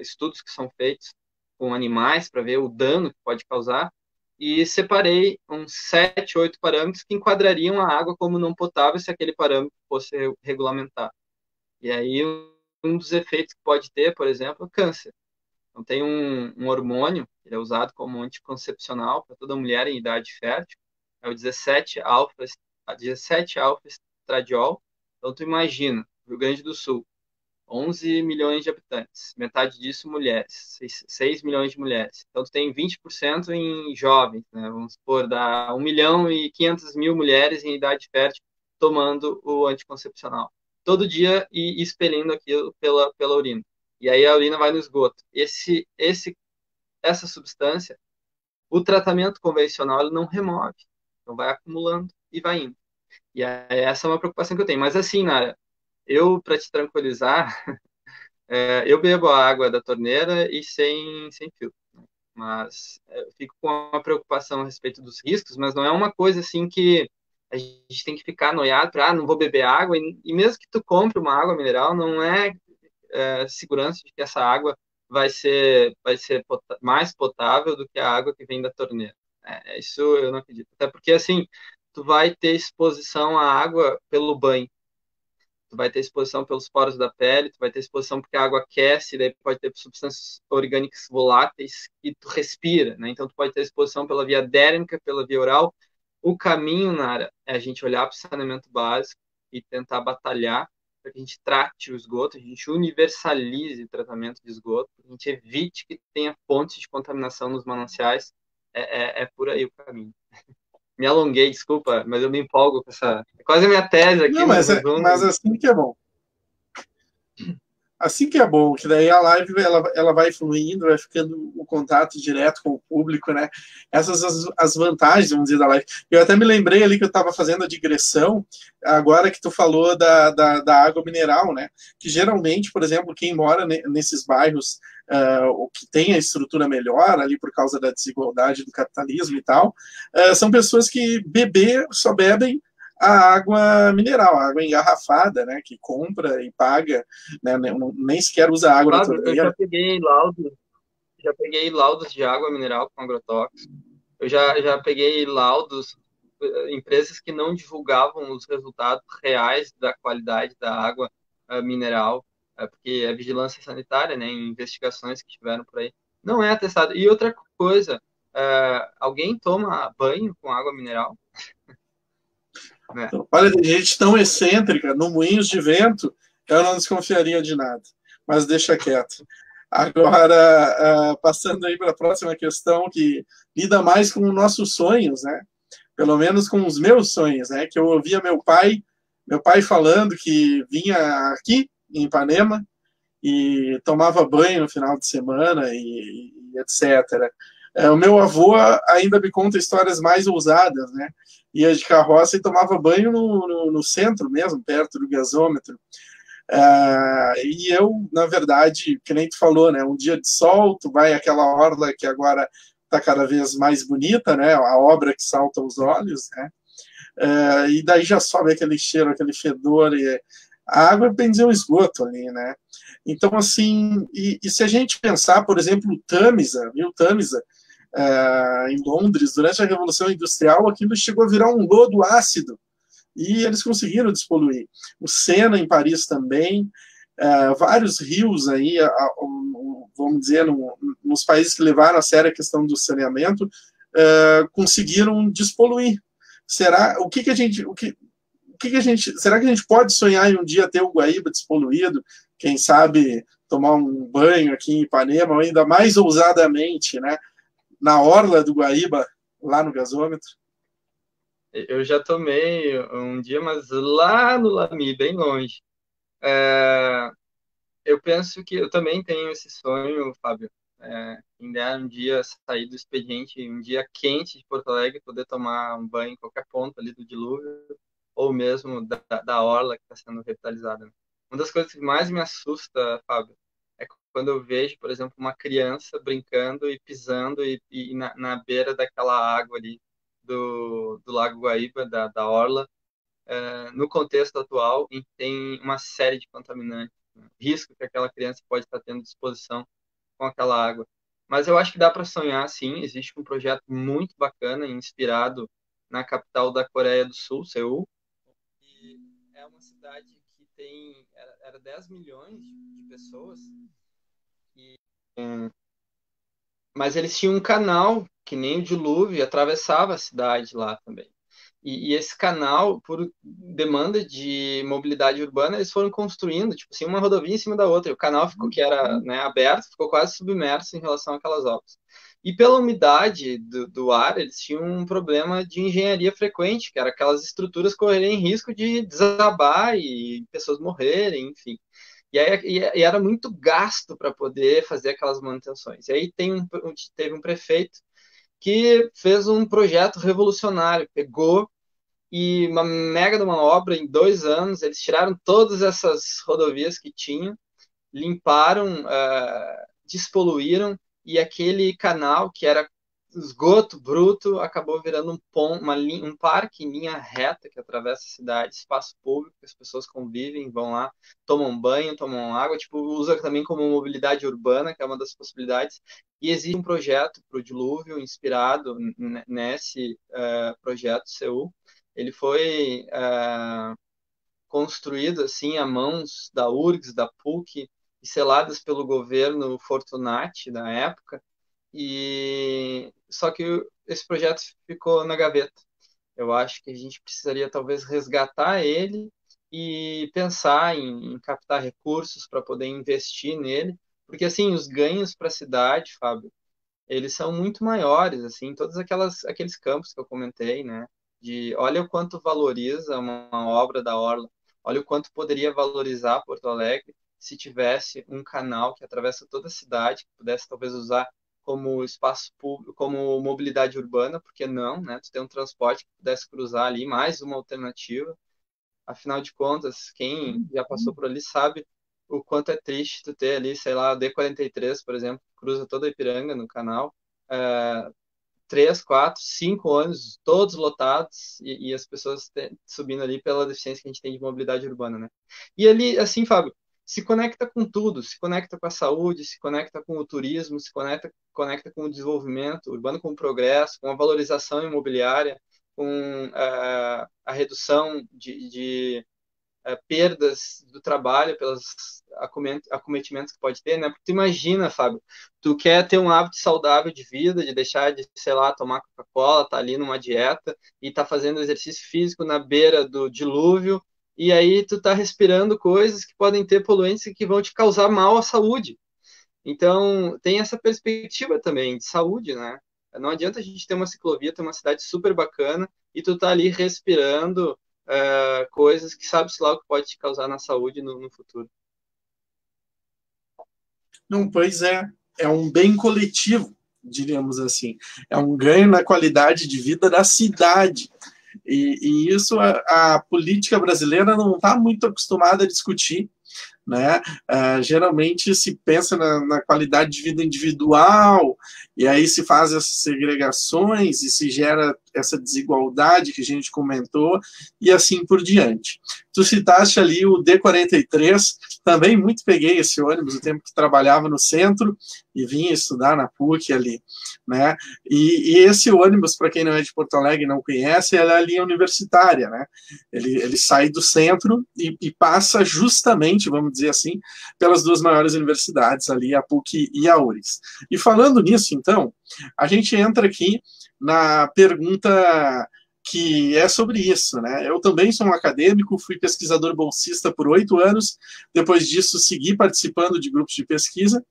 estudos que são feitos com animais para ver o dano que pode causar, e separei uns 7, 8 parâmetros que enquadrariam a água como não potável se aquele parâmetro fosse regulamentado. E aí um dos efeitos que pode ter, por exemplo, é o câncer. Então tem um hormônio, ele é usado como anticoncepcional para toda mulher em idade fértil, é o 17-alfa-estradiol. Então tu imagina, Rio Grande do Sul, 11 milhões de habitantes, metade disso mulheres, 6 milhões de mulheres. Então, tu tem 20% em jovens, né? Vamos supor, dá 1.500.000 mulheres em idade fértil tomando o anticoncepcional. Todo dia e expelindo aquilo pela urina. E aí a urina vai no esgoto. Essa substância, o tratamento convencional ele não remove. Então, vai acumulando e vai indo. E essa é uma preocupação que eu tenho. Mas assim, Nara, para te tranquilizar, eu bebo a água da torneira e sem filtro. Né? Mas eu fico com uma preocupação a respeito dos riscos, mas não é uma coisa assim que a gente tem que ficar noiado para, não vou beber água. E mesmo que tu compre uma água mineral, não é segurança de que essa água vai ser mais potável do que a água que vem da torneira. Isso eu não acredito. Até porque, assim, tu vai ter exposição à água pelo banho. Tu vai ter exposição pelos poros da pele, tu vai ter exposição porque a água aquece, daí pode ter substâncias orgânicas voláteis que tu respira, né? Então tu pode ter exposição pela via dérmica, pela via oral. O caminho, Nara, é a gente olhar para o saneamento básico e tentar batalhar para que a gente trate o esgoto, a gente universalize o tratamento de esgoto, a gente evite que tenha fontes de contaminação nos mananciais. É por aí o caminho. Me alonguei, desculpa, mas eu me empolgo com essa. É quase a minha tese aqui Não, no mas resumo. assim que é bom. Assim que é bom, que daí a live ela vai fluindo, vai ficando o contato direto com o público, né? Essas as vantagens, vamos dizer, da live. Eu até me lembrei ali que eu estava fazendo a digressão, agora que tu falou da água mineral, né? Que geralmente, por exemplo, quem mora nesses bairros o que tem a estrutura melhor ali por causa da desigualdade do capitalismo e tal, são pessoas que só bebem a água mineral, a água engarrafada, né, que compra e paga, né, nem sequer usa água da Claro, eu torneira. já peguei laudos de água mineral com agrotóxico. Eu já peguei laudos, empresas que não divulgavam os resultados reais da qualidade da água mineral, porque é vigilância sanitária, né, em investigações que tiveram por aí. Não é atestado. E outra coisa, alguém toma banho com água mineral? Né? Olha, tem gente tão excêntrica, no Moinhos de Vento, eu não desconfiaria de nada, mas deixa quieto. Agora, passando aí para a próxima questão, que lida mais com nossos sonhos, né? Pelo menos com os meus sonhos, né? Que eu ouvia meu pai falando que vinha aqui em Ipanema e tomava banho no final de semana e etc. O meu avô ainda me conta histórias mais ousadas, né? Ia de carroça e tomava banho no centro mesmo, perto do gasômetro. E eu, na verdade, que nem tu falou, né? Um dia de sol, tu vai àquela orla que agora está cada vez mais bonita, né? A obra que salta aos olhos, né? E daí já sobe aquele cheiro, aquele fedor, e a água bem dizer um esgoto ali, né? Então, assim, e se a gente pensar, por exemplo, o Tamisa, viu? Tamisa, em Londres, durante a Revolução Industrial, aquilo chegou a virar um lodo ácido, e eles conseguiram despoluir. O Sena, em Paris, também, vários rios aí, vamos dizer, nos países que levaram a sério a questão do saneamento, conseguiram despoluir. Será será que a gente pode sonhar em um dia ter o Guaíba despoluído? Quem sabe tomar um banho aqui em Ipanema, ou ainda mais ousadamente, né, na orla do Guaíba, lá no gasômetro? Eu já tomei um dia, mas lá no Lami, bem longe. Eu penso que eu também tenho esse sonho, Fábio, em dar um dia sair do expediente, um dia quente de Porto Alegre, poder tomar um banho em qualquer ponto ali do dilúvio, ou mesmo da orla que está sendo revitalizada, né? Uma das coisas que mais me assusta, Fábio, é quando eu vejo, por exemplo, uma criança brincando e pisando e na beira daquela água ali do Lago Guaíba, da orla, no contexto atual, em que tem uma série de contaminantes, né? Risco que aquela criança pode estar tendo disposição com aquela água. Mas eu acho que dá para sonhar, sim. Existe um projeto muito bacana, inspirado na capital da Coreia do Sul, Seul, e é uma cidade que era 10 milhões de pessoas, e, mas eles tinham um canal, que nem o dilúvio, e atravessava a cidade lá também. E esse canal, por demanda de mobilidade urbana, eles foram construindo, tipo assim, uma rodovia em cima da outra. E o canal ficou, que era, né, aberto, ficou quase submerso em relação àquelas obras. E pela umidade do ar, eles tinham um problema de engenharia frequente, que era aquelas estruturas correrem risco de desabar e pessoas morrerem, enfim. E aí e era muito gasto para poder fazer aquelas manutenções. E aí teve um prefeito que fez um projeto revolucionário, pegou e uma mega de uma obra em 2 anos, eles tiraram todas essas rodovias que tinham, limparam, despoluíram, e aquele canal que era esgoto bruto acabou virando um parque em linha reta que atravessa a cidade, espaço público, as pessoas convivem, vão lá, tomam banho, tomam água, tipo, usa também como mobilidade urbana, que é uma das possibilidades, e existe um projeto para o dilúvio inspirado nesse projeto Seul. Ele foi construído assim a mãos da URGS, da PUC, e seladas pelo governo Fortunati da época, e só que esse projeto ficou na gaveta. Eu acho que a gente precisaria talvez resgatar ele e pensar em captar recursos para poder investir nele, porque assim os ganhos para a cidade, Fábio, eles são muito maiores, assim, todos aqueles campos que eu comentei, né? De olha o quanto valoriza uma obra da Orla, olha o quanto poderia valorizar Porto Alegre se tivesse um canal que atravessa toda a cidade, que pudesse talvez usar como espaço público, como mobilidade urbana, porque não, né? Tu tem um transporte que pudesse cruzar ali, mais uma alternativa. Afinal de contas, quem já passou por ali sabe o quanto é triste tu ter ali, sei lá, o D43, por exemplo, que cruza toda a Ipiranga no canal, 3, 4, 5 ônibus, todos lotados, e as pessoas subindo ali pela deficiência que a gente tem de mobilidade urbana, né? E ali, assim, Fábio, se conecta com tudo, se conecta com a saúde, se conecta com o turismo, se conecta com o desenvolvimento urbano, com o progresso, com a valorização imobiliária, com a redução de perdas do trabalho pelos acometimentos que pode ter, né? Porque tu imagina, Fábio, tu quer ter um hábito saudável de vida, de deixar de, sei lá, tomar Coca-Cola, tá ali numa dieta e tá fazendo exercício físico na beira do dilúvio, e aí tu tá respirando coisas que podem ter poluentes e que vão te causar mal à saúde. Então, tem essa perspectiva também de saúde, né? Não adianta a gente ter uma ciclovia, ter uma cidade super bacana e tu tá ali respirando coisas que sabe-se lá o que pode te causar na saúde no futuro. Não, pois é um bem coletivo, diríamos assim. É um ganho na qualidade de vida da cidade. E isso a política brasileira não está muito acostumada a discutir, né? Geralmente se pensa na qualidade de vida individual, e aí se faz essas segregações e se gera essa desigualdade que a gente comentou, e assim por diante. Tu citaste ali o D43, também muito peguei esse ônibus o tempo que trabalhava no centro e vinha estudar na PUC ali, né? E esse ônibus, para quem não é de Porto Alegre e não conhece, é a linha universitária, né? Ele sai do centro e passa justamente, vamos dizer dizer assim, pelas duas maiores universidades ali, a PUC e a URGS. E falando nisso, então, a gente entra aqui na pergunta que é sobre isso, né? Eu também sou um acadêmico, fui pesquisador bolsista por 8 anos, depois disso segui participando de grupos de pesquisa,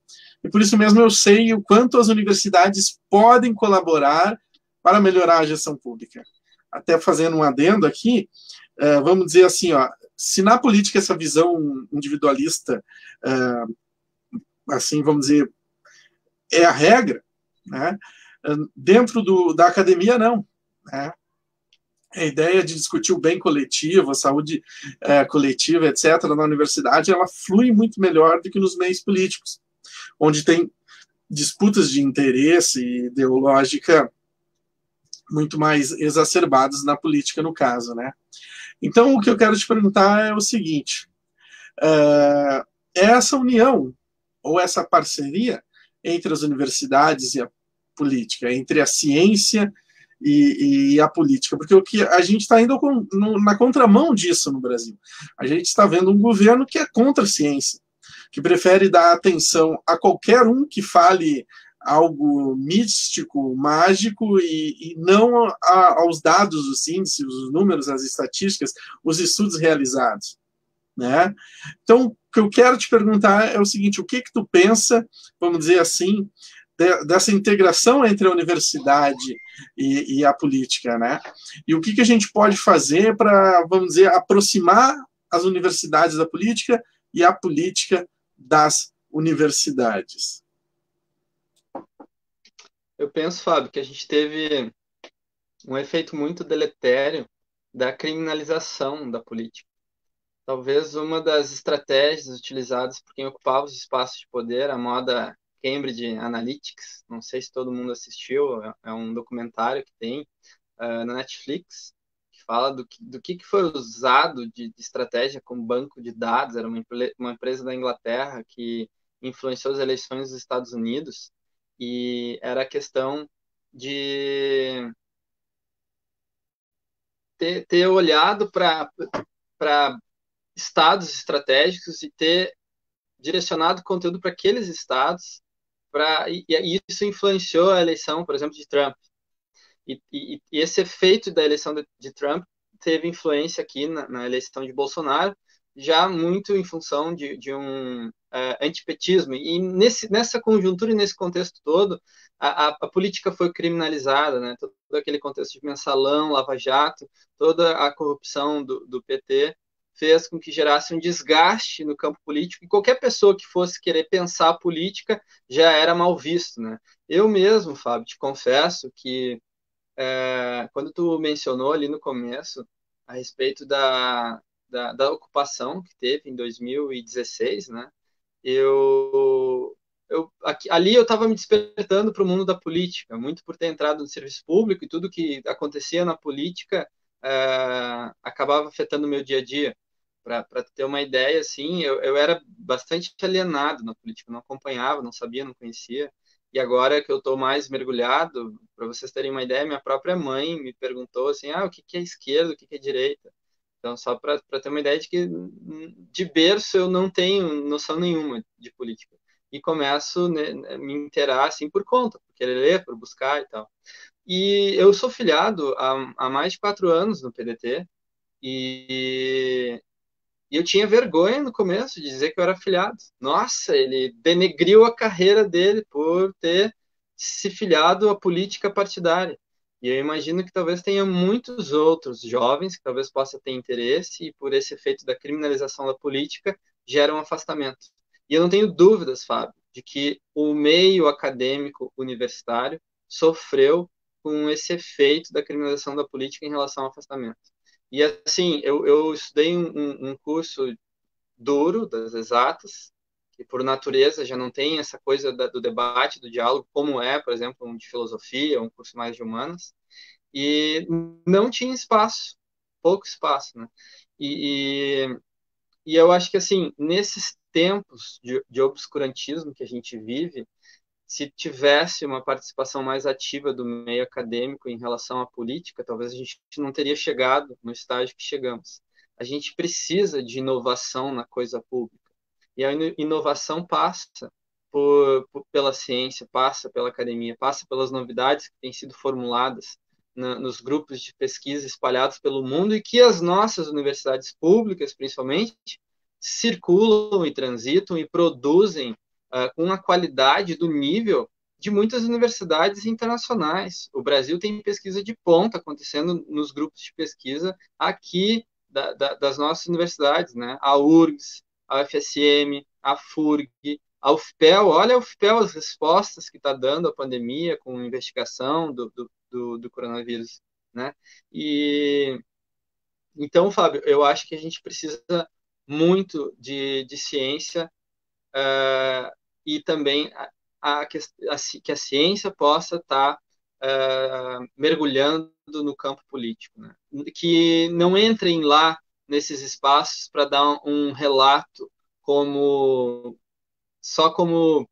e por isso mesmo eu sei o quanto as universidades podem colaborar para melhorar a gestão pública. Até fazendo um adendo aqui, vamos dizer assim, ó, se na política essa visão individualista, assim, vamos dizer, é a regra, né? Dentro da academia, não, né? A ideia de discutir o bem coletivo, a saúde coletiva, etc., na universidade, ela flui muito melhor do que nos meios políticos, onde tem disputas de interesse ideológica muito mais exacerbadas na política, no caso, né? Então, o que eu quero te perguntar é o seguinte, essa união, ou essa parceria entre as universidades e a política, entre a ciência e a política, porque o que a gente está indo na contramão disso no Brasil. A gente está vendo um governo que é contra a ciência, que prefere dar atenção a qualquer um que fale algo místico, mágico, e não aos dados, os índices, os números, as estatísticas, os estudos realizados, né? Então, o que eu quero te perguntar é o seguinte, o que tu pensa, vamos dizer assim, dessa integração entre a universidade e a política, né? E o que a gente pode fazer para, vamos dizer, aproximar as universidades da política e a política das universidades? Eu penso, Fábio, que a gente teve um efeito muito deletério da criminalização da política. Talvez uma das estratégias utilizadas por quem ocupava os espaços de poder, a moda Cambridge Analytics, não sei se todo mundo assistiu, é um documentário que tem na Netflix, que fala do que foi usado de estratégia como banco de dados. Era uma empresa da Inglaterra que influenciou as eleições dos Estados Unidos, e era a questão de ter olhado para estados estratégicos e ter direcionado conteúdo para aqueles estados, e isso influenciou a eleição, por exemplo, de Trump. E esse efeito da eleição de Trump teve influência aqui na eleição de Bolsonaro, já muito em função de um antipetismo. E nessa conjuntura e nesse contexto todo, a política foi criminalizada, né? Todo aquele contexto de mensalão, lava-jato, toda a corrupção do PT fez com que gerasse um desgaste no campo político, e qualquer pessoa que fosse querer pensar a política já era mal visto, né? Eu mesmo, Fábio, te confesso que quando tu mencionou ali no começo a respeito da ocupação que teve em 2016, né? Ali eu estava me despertando para o mundo da política, muito por ter entrado no serviço público, e tudo que acontecia na política acabava afetando o meu dia a dia. Para ter uma ideia, assim, eu era bastante alienado na política, não acompanhava, não sabia, não conhecia. E agora que eu estou mais mergulhado, para vocês terem uma ideia, minha própria mãe me perguntou assim, o que é esquerda, o que é direita? Então, só para ter uma ideia de que de berço eu não tenho noção nenhuma de política. E começo, né, me inteirar assim por conta, por querer ler, por buscar e tal. E eu sou filiado há mais de 4 anos no PDT, e eu tinha vergonha no começo de dizer que eu era filiado. Nossa, ele denegriu a carreira dele por ter se filiado à política partidária. E eu imagino que talvez tenha muitos outros jovens que talvez possam ter interesse, e por esse efeito da criminalização da política gera um afastamento. E eu não tenho dúvidas, Fábio, de que o meio acadêmico universitário sofreu com esse efeito da criminalização da política em relação ao afastamento. E assim, eu estudei um curso duro das exatas, que por natureza já não tem essa coisa do debate, do diálogo, como é, por exemplo, um de filosofia, um curso mais de humanas, e não tinha espaço, pouco espaço, né? E eu acho que, assim, nesses tempos de obscurantismo que a gente vive, se tivesse uma participação mais ativa do meio acadêmico em relação à política, talvez a gente não teria chegado no estágio que chegamos. A gente precisa de inovação na coisa pública. E a inovação passa pela ciência, passa pela academia, passa pelas novidades que têm sido formuladas nos grupos de pesquisa espalhados pelo mundo e que as nossas universidades públicas, principalmente, circulam e transitam e produzem com a qualidade do nível de muitas universidades internacionais. O Brasil tem pesquisa de ponta acontecendo nos grupos de pesquisa aqui das nossas universidades, né? A URGS, a UFSM, a FURG, a UFPEL. Olha a UFPEL, as respostas que está dando à pandemia com investigação do coronavírus, né? E então, Fábio, eu acho que a gente precisa muito de ciência e também que a ciência possa estar mergulhando no campo político, né? Que não entrem lá nesses espaços para dar um relato só como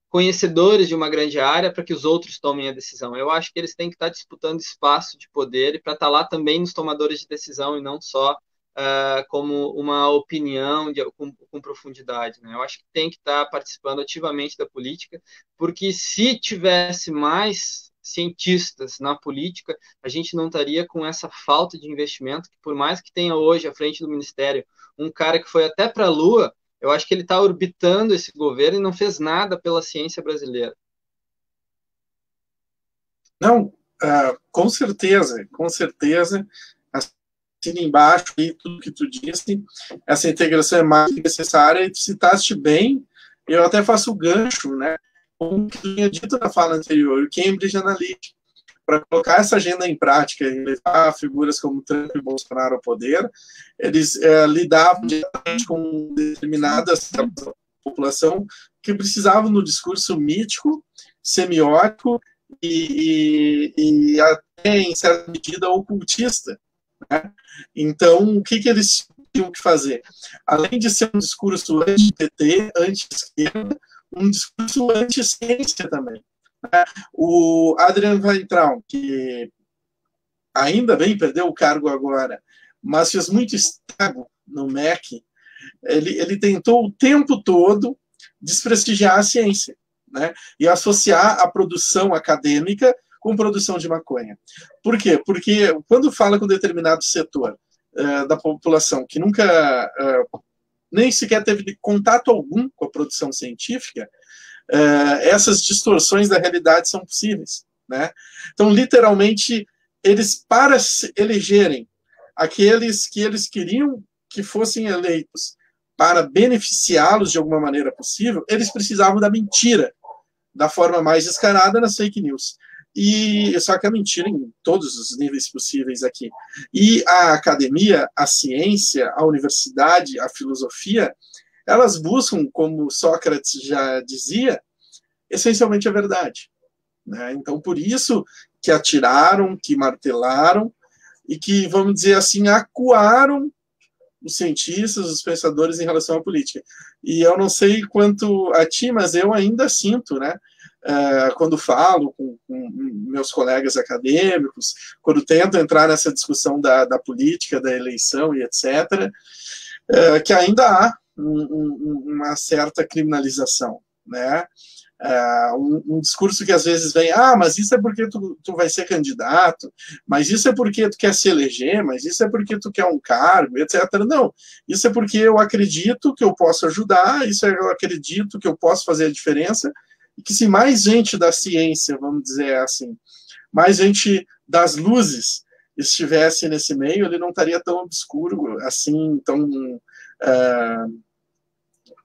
conhecedores de uma grande área para que os outros tomem a decisão. Eu acho que eles têm que estar disputando espaço de poder e para estar lá também nos tomadores de decisão e não só como uma opinião com profundidade, né? Eu acho que tem que estar participando ativamente da política, porque se tivesse mais cientistas na política, a gente não estaria com essa falta de investimento, que por mais que tenha hoje à frente do Ministério um cara que foi até para a Lua, eu acho que ele está orbitando esse governo e não fez nada pela ciência brasileira. Não, com certeza, com certeza. Assina embaixo aí tudo que tu disse. Essa integração é mais necessária e tu citaste bem. Eu até faço o gancho, né? Como que tu tinha dito na fala anterior, o Cambridge Analytica, para colocar essa agenda em prática e levar figuras como Trump e Bolsonaro ao poder, eles lidavam diretamente com determinadas população que precisavam no discurso mítico, semiótico e até, em certa medida, ocultista. Né? Então, o que eles tinham que fazer? Além de ser um discurso anti-PT, anti-esquerda, um discurso anti-ciência também. O Adrian Weintraub, que ainda bem perdeu o cargo agora, mas fez muito estrago no MEC, ele tentou o tempo todo desprestigiar a ciência, né? E associar a produção acadêmica com produção de maconha. Por quê? Porque quando fala com determinado setor da população que nunca, nem sequer teve contato algum com a produção científica, essas distorções da realidade são possíveis, né? Então, literalmente, eles, para elegerem aqueles que eles queriam que fossem eleitos para beneficiá-los de alguma maneira possível, eles precisavam da mentira, da forma mais descarada nas fake news. E só que a mentira em todos os níveis possíveis aqui. E a academia, a ciência, a universidade, a filosofia, elas buscam, como Sócrates já dizia, essencialmente a verdade. Né? Então, por isso que atiraram, que martelaram e que, vamos dizer assim, acuaram os cientistas, os pensadores em relação à política. E eu não sei quanto a ti, mas eu ainda sinto, né? Quando falo com meus colegas acadêmicos, quando tento entrar nessa discussão da política, da eleição e etc., que ainda há uma certa criminalização, né? Um discurso que às vezes vem, mas isso é porque tu vai ser candidato, mas isso é porque tu quer se eleger, mas isso é porque tu quer um cargo, etc. Não, isso é porque eu acredito que eu posso ajudar, isso eu acredito que eu posso fazer a diferença, e que se mais gente da ciência, vamos dizer assim, mais gente das luzes estivesse nesse meio, ele não estaria tão obscuro, assim, tão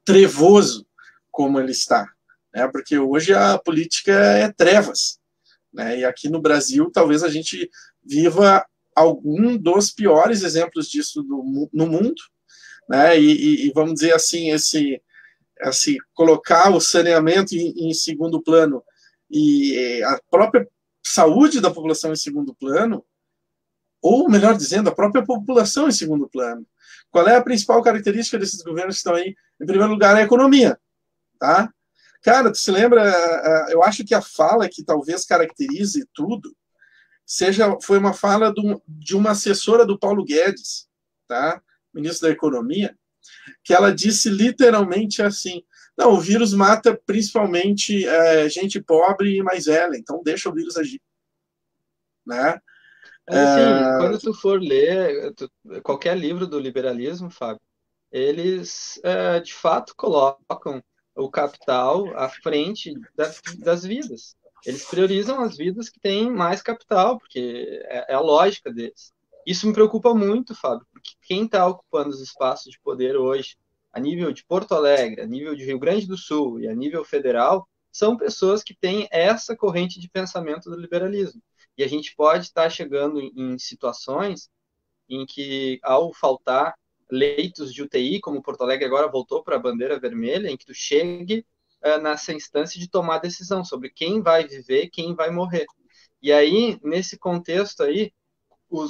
trevoso como ele está. Né? Porque hoje a política é trevas. Né? E aqui no Brasil, talvez a gente viva algum dos piores exemplos disso no mundo. Né? E vamos dizer assim, esse colocar o saneamento em segundo plano e a própria saúde da população em segundo plano, ou melhor dizendo, a própria população em segundo plano. Qual é a principal característica desses governos que estão aí? Em primeiro lugar, a economia. Tá? Cara, tu se lembra, eu acho que a fala que talvez caracterize tudo foi uma fala de uma assessora do Paulo Guedes, tá? Ministro da Economia, que ela disse literalmente assim: não, o vírus mata principalmente gente pobre e mais velha, então deixa o vírus agir, né? Mas assim, quando tu for ler qualquer livro do liberalismo, Fábio, eles de fato colocam o capital à frente das vidas. Eles priorizam as vidas que têm mais capital, porque é a lógica deles. Isso me preocupa muito, Fábio, porque quem está ocupando os espaços de poder hoje, a nível de Porto Alegre, a nível de Rio Grande do Sul e a nível federal, são pessoas que têm essa corrente de pensamento do liberalismo. E a gente pode estar chegando em situações em que, ao faltar leitos de UTI, como Porto Alegre agora voltou para a bandeira vermelha, em que tu chegue nessa instância de tomar decisão sobre quem vai viver, quem vai morrer. E aí, nesse contexto aí,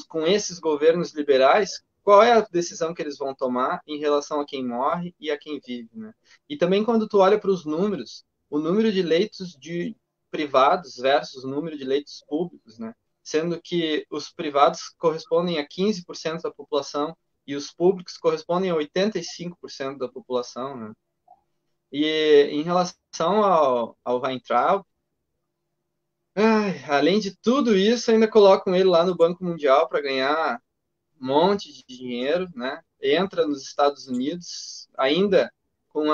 com esses governos liberais, qual é a decisão que eles vão tomar em relação a quem morre e a quem vive, né? E também quando tu olha para os números, o número de leitos de privados versus o número de leitos públicos, né? Sendo que os privados correspondem a 15% da população e os públicos correspondem a 85% da população, né? E em relação ao Weintraub, além de tudo isso, ainda colocam ele lá no Banco Mundial para ganhar um monte de dinheiro, né? Entra nos Estados Unidos, ainda com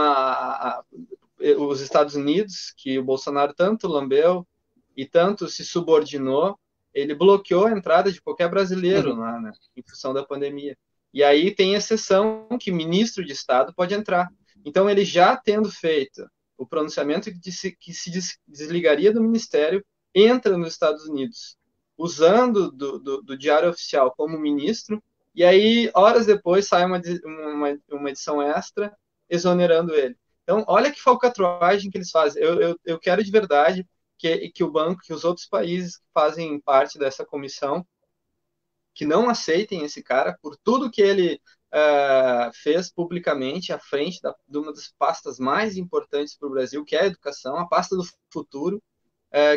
os Estados Unidos, que o Bolsonaro tanto lambeu e tanto se subordinou, ele bloqueou a entrada de qualquer brasileiro lá, né? Em função da pandemia. E aí tem exceção que ministro de Estado pode entrar. Então, ele já tendo feito o pronunciamento que se desligaria do ministério, entra nos Estados Unidos, usando do Diário Oficial como ministro, e aí, horas depois, sai uma edição extra exonerando ele. Então, olha que falcatruagem que eles fazem. Eu quero de verdade que o banco, que os outros países que fazem parte dessa comissão, que não aceitem esse cara por tudo que ele fez publicamente à frente de uma das pastas mais importantes para o Brasil, que é a educação, a pasta do futuro,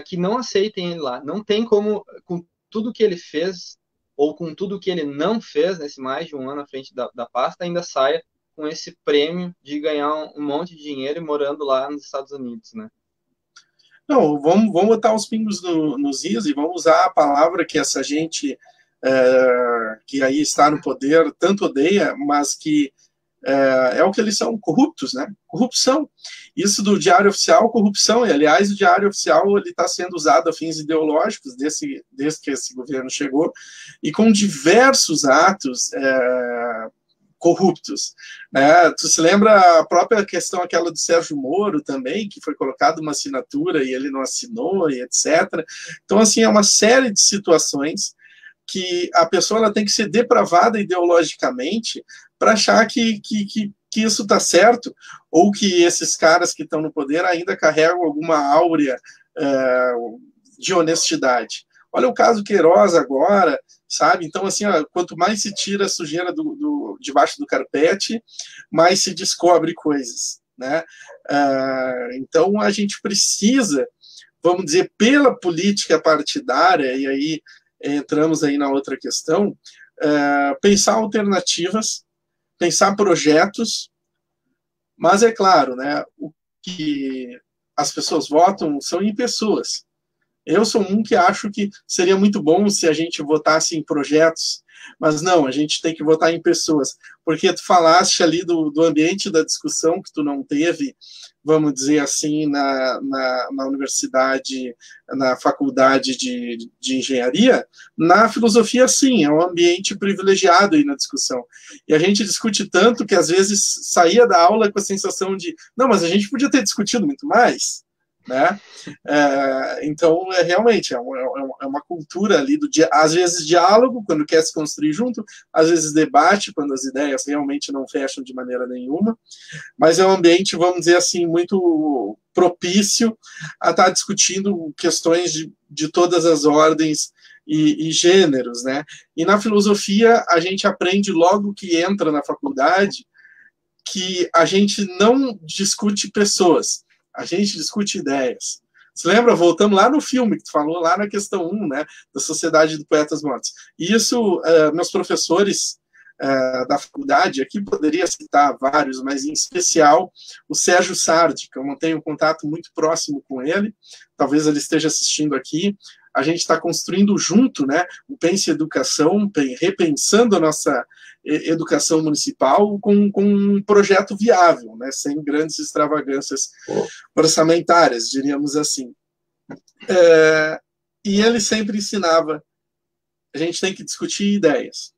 que não aceitem ele lá. Não tem como, com tudo que ele fez, ou com tudo que ele não fez nesse mais de um ano à frente da pasta, ainda saia com esse prêmio de ganhar um monte de dinheiro e morando lá nos Estados Unidos, né? Não, vamos botar os pingos nos is e vamos usar a palavra que essa gente que aí está no poder tanto odeia, mas que é o que eles são, corruptos, né? Corrupção. Isso do Diário Oficial, corrupção. E, aliás, o Diário Oficial ele está sendo usado a fins ideológicos desde que esse governo chegou, e com diversos atos corruptos. Né? Tu se lembra a própria questão aquela do Sérgio Moro também, que foi colocado uma assinatura e ele não assinou, e etc. Então, assim, é uma série de situações que a pessoa ela tem que ser depravada ideologicamente para achar que isso está certo, ou que esses caras que estão no poder ainda carregam alguma áurea de honestidade. Olha o caso Queiroz agora, sabe? Então, assim, ó, quanto mais se tira a sujeira debaixo do carpete, mais se descobre coisas, né? Então, a gente precisa, vamos dizer, pela política partidária, e aí entramos aí na outra questão, pensar alternativas, pensar projetos, mas é claro, né, o que as pessoas votam são em pessoas. Eu sou um que acho que seria muito bom se a gente votasse em projetos, mas não, a gente tem que votar em pessoas, porque tu falaste ali do ambiente da discussão que tu não teve, vamos dizer assim, na universidade, na faculdade de engenharia. Na filosofia, sim, é um ambiente privilegiado aí na discussão. E a gente discute tanto que às vezes saía da aula com a sensação de, não, mas a gente podia ter discutido muito mais, né? Então, realmente, é uma cultura ali às vezes diálogo, quando quer se construir junto, às vezes debate, quando as ideias realmente não fecham de maneira nenhuma, mas é um ambiente, vamos dizer assim, muito propício a estar discutindo questões de todas as ordens e gêneros, né? E na filosofia, a gente aprende logo que entra na faculdade que a gente não discute pessoas, a gente discute ideias. Você lembra? Voltamos lá no filme que tu falou, lá na questão 1, né, da Sociedade de Poetas Mortos. E isso, meus professores da faculdade, aqui poderia citar vários, mas em especial o Sérgio Sardi, que eu mantenho um contato muito próximo com ele, talvez ele esteja assistindo aqui. A gente está construindo junto, né, o Pense Educação, repensando a nossa educação municipal com um projeto viável, né, sem grandes extravagâncias orçamentárias, diríamos assim. E ele sempre ensinava: a gente tem que discutir ideias,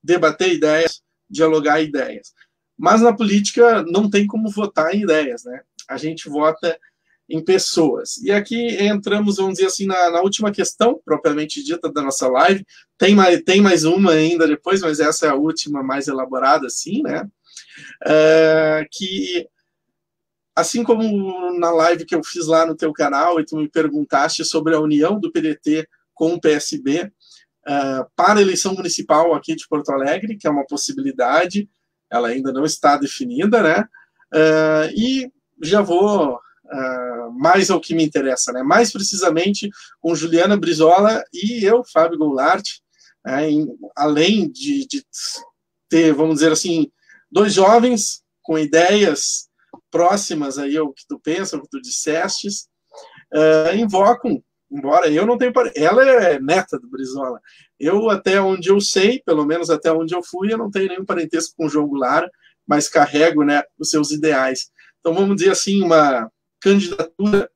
debater ideias, dialogar ideias. Mas na política não tem como votar em ideias, né? A gente vota em pessoas. E aqui entramos, vamos dizer assim, na última questão, propriamente dita, da nossa live. Tem mais uma ainda depois, mas essa é a última mais elaborada, assim, né? Que, assim como na live que eu fiz lá no teu canal, e tu me perguntaste sobre a união do PDT com o PSB, para a eleição municipal aqui de Porto Alegre, que é uma possibilidade, ela ainda não está definida, né? E já vou mais ao que me interessa, né? Mais precisamente com Juliana Brizola e eu, Fábio Goulart, além de ter, vamos dizer assim, dois jovens com ideias próximas aí ao que tu pensa, ao que tu dissestes, invocam, embora eu não tenha... Ela é neta do Brizola. Eu, até onde eu sei, pelo menos até onde eu fui, eu não tenho nenhum parentesco com o João Goulart, mas carrego, né, os seus ideais. Então, vamos dizer assim, uma candidatura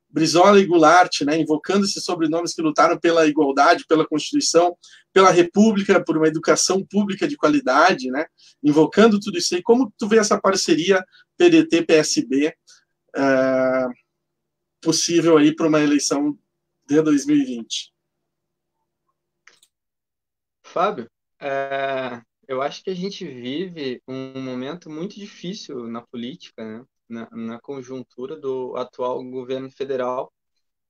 Brizola e Goulart, né, invocando esses sobrenomes que lutaram pela igualdade, pela Constituição, pela República, por uma educação pública de qualidade, né, invocando tudo isso aí. Como tu vê essa parceria PDT-PSB possível aí para uma eleição de 2020? Fábio, eu acho que a gente vive um momento muito difícil na política, né? Na conjuntura do atual governo federal,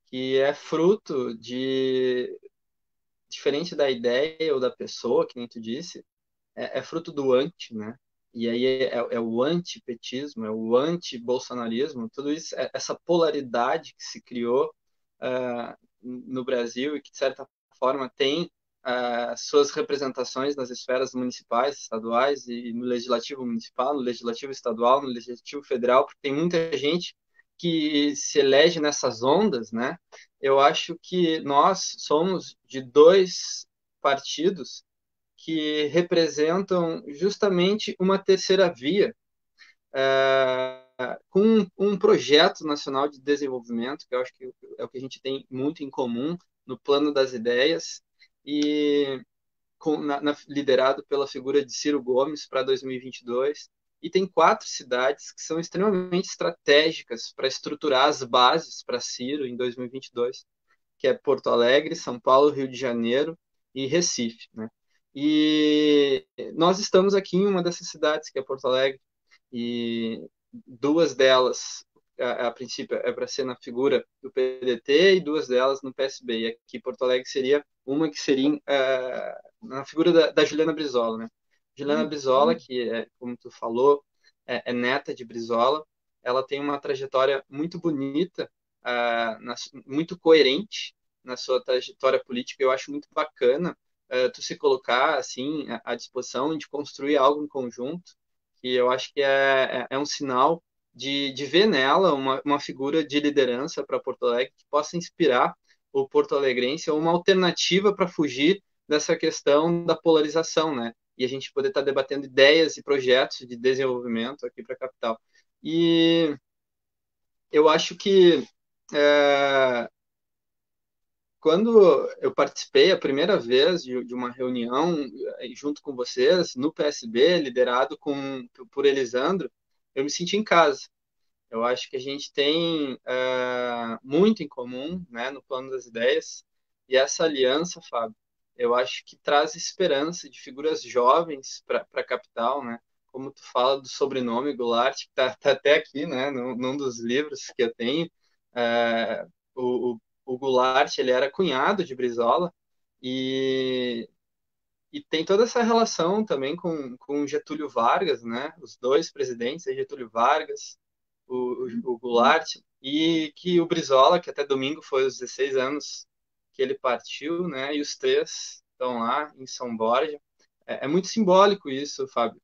que é fruto de, diferente da ideia ou da pessoa, que nem tu disse, é fruto do anti, né? E aí é o antipetismo, é o anti-bolsonarismo, tudo isso, essa polaridade que se criou no Brasil e que, de certa forma, tem suas representações nas esferas municipais, estaduais e no legislativo municipal, no legislativo estadual, no legislativo federal, porque tem muita gente que se elege nessas ondas, né? Eu acho que nós somos de dois partidos que representam justamente uma terceira via, com um projeto nacional de desenvolvimento, que eu acho que é o que a gente tem muito em comum no plano das ideias, e liderado pela figura de Ciro Gomes para 2022. E tem 4 cidades que são extremamente estratégicas para estruturar as bases para Ciro em 2022, que é Porto Alegre, São Paulo, Rio de Janeiro e Recife, né? E nós estamos aqui em uma dessas cidades, que é Porto Alegre, e 2 delas, a princípio, é para ser na figura do PDT e 2 delas no PSB. E aqui Porto Alegre seria uma que seria na figura da Juliana Brizola, né? Juliana Brizola, que, como tu falou, é neta de Brizola, ela tem uma trajetória muito bonita, muito coerente na sua trajetória política. Eu acho muito bacana tu se colocar assim à disposição de construir algo em conjunto, que eu acho que é um sinal de ver nela uma figura de liderança para Porto Alegre que possa inspirar o porto-alegrense, ou uma alternativa para fugir dessa questão da polarização, né? E a gente poder estar debatendo ideias e projetos de desenvolvimento aqui para a capital. E eu acho que quando eu participei a primeira vez de uma reunião junto com vocês no PSB, liderado por Elisandro, eu me senti em casa. Eu acho que a gente tem muito em comum, né, no plano das ideias, e essa aliança, Fábio, eu acho que traz esperança de figuras jovens para a capital, né? Como tu fala do sobrenome Goulart, que tá até aqui, né, num dos livros que eu tenho. O Goulart, ele era cunhado de Brizola, e tem toda essa relação também com Getúlio Vargas, né? Os dois presidentes, Getúlio Vargas, o Goulart, e que o Brizola, que até domingo foi os 16 anos que ele partiu, né? E os 3 estão lá em São Borja. é muito simbólico isso, Fábio.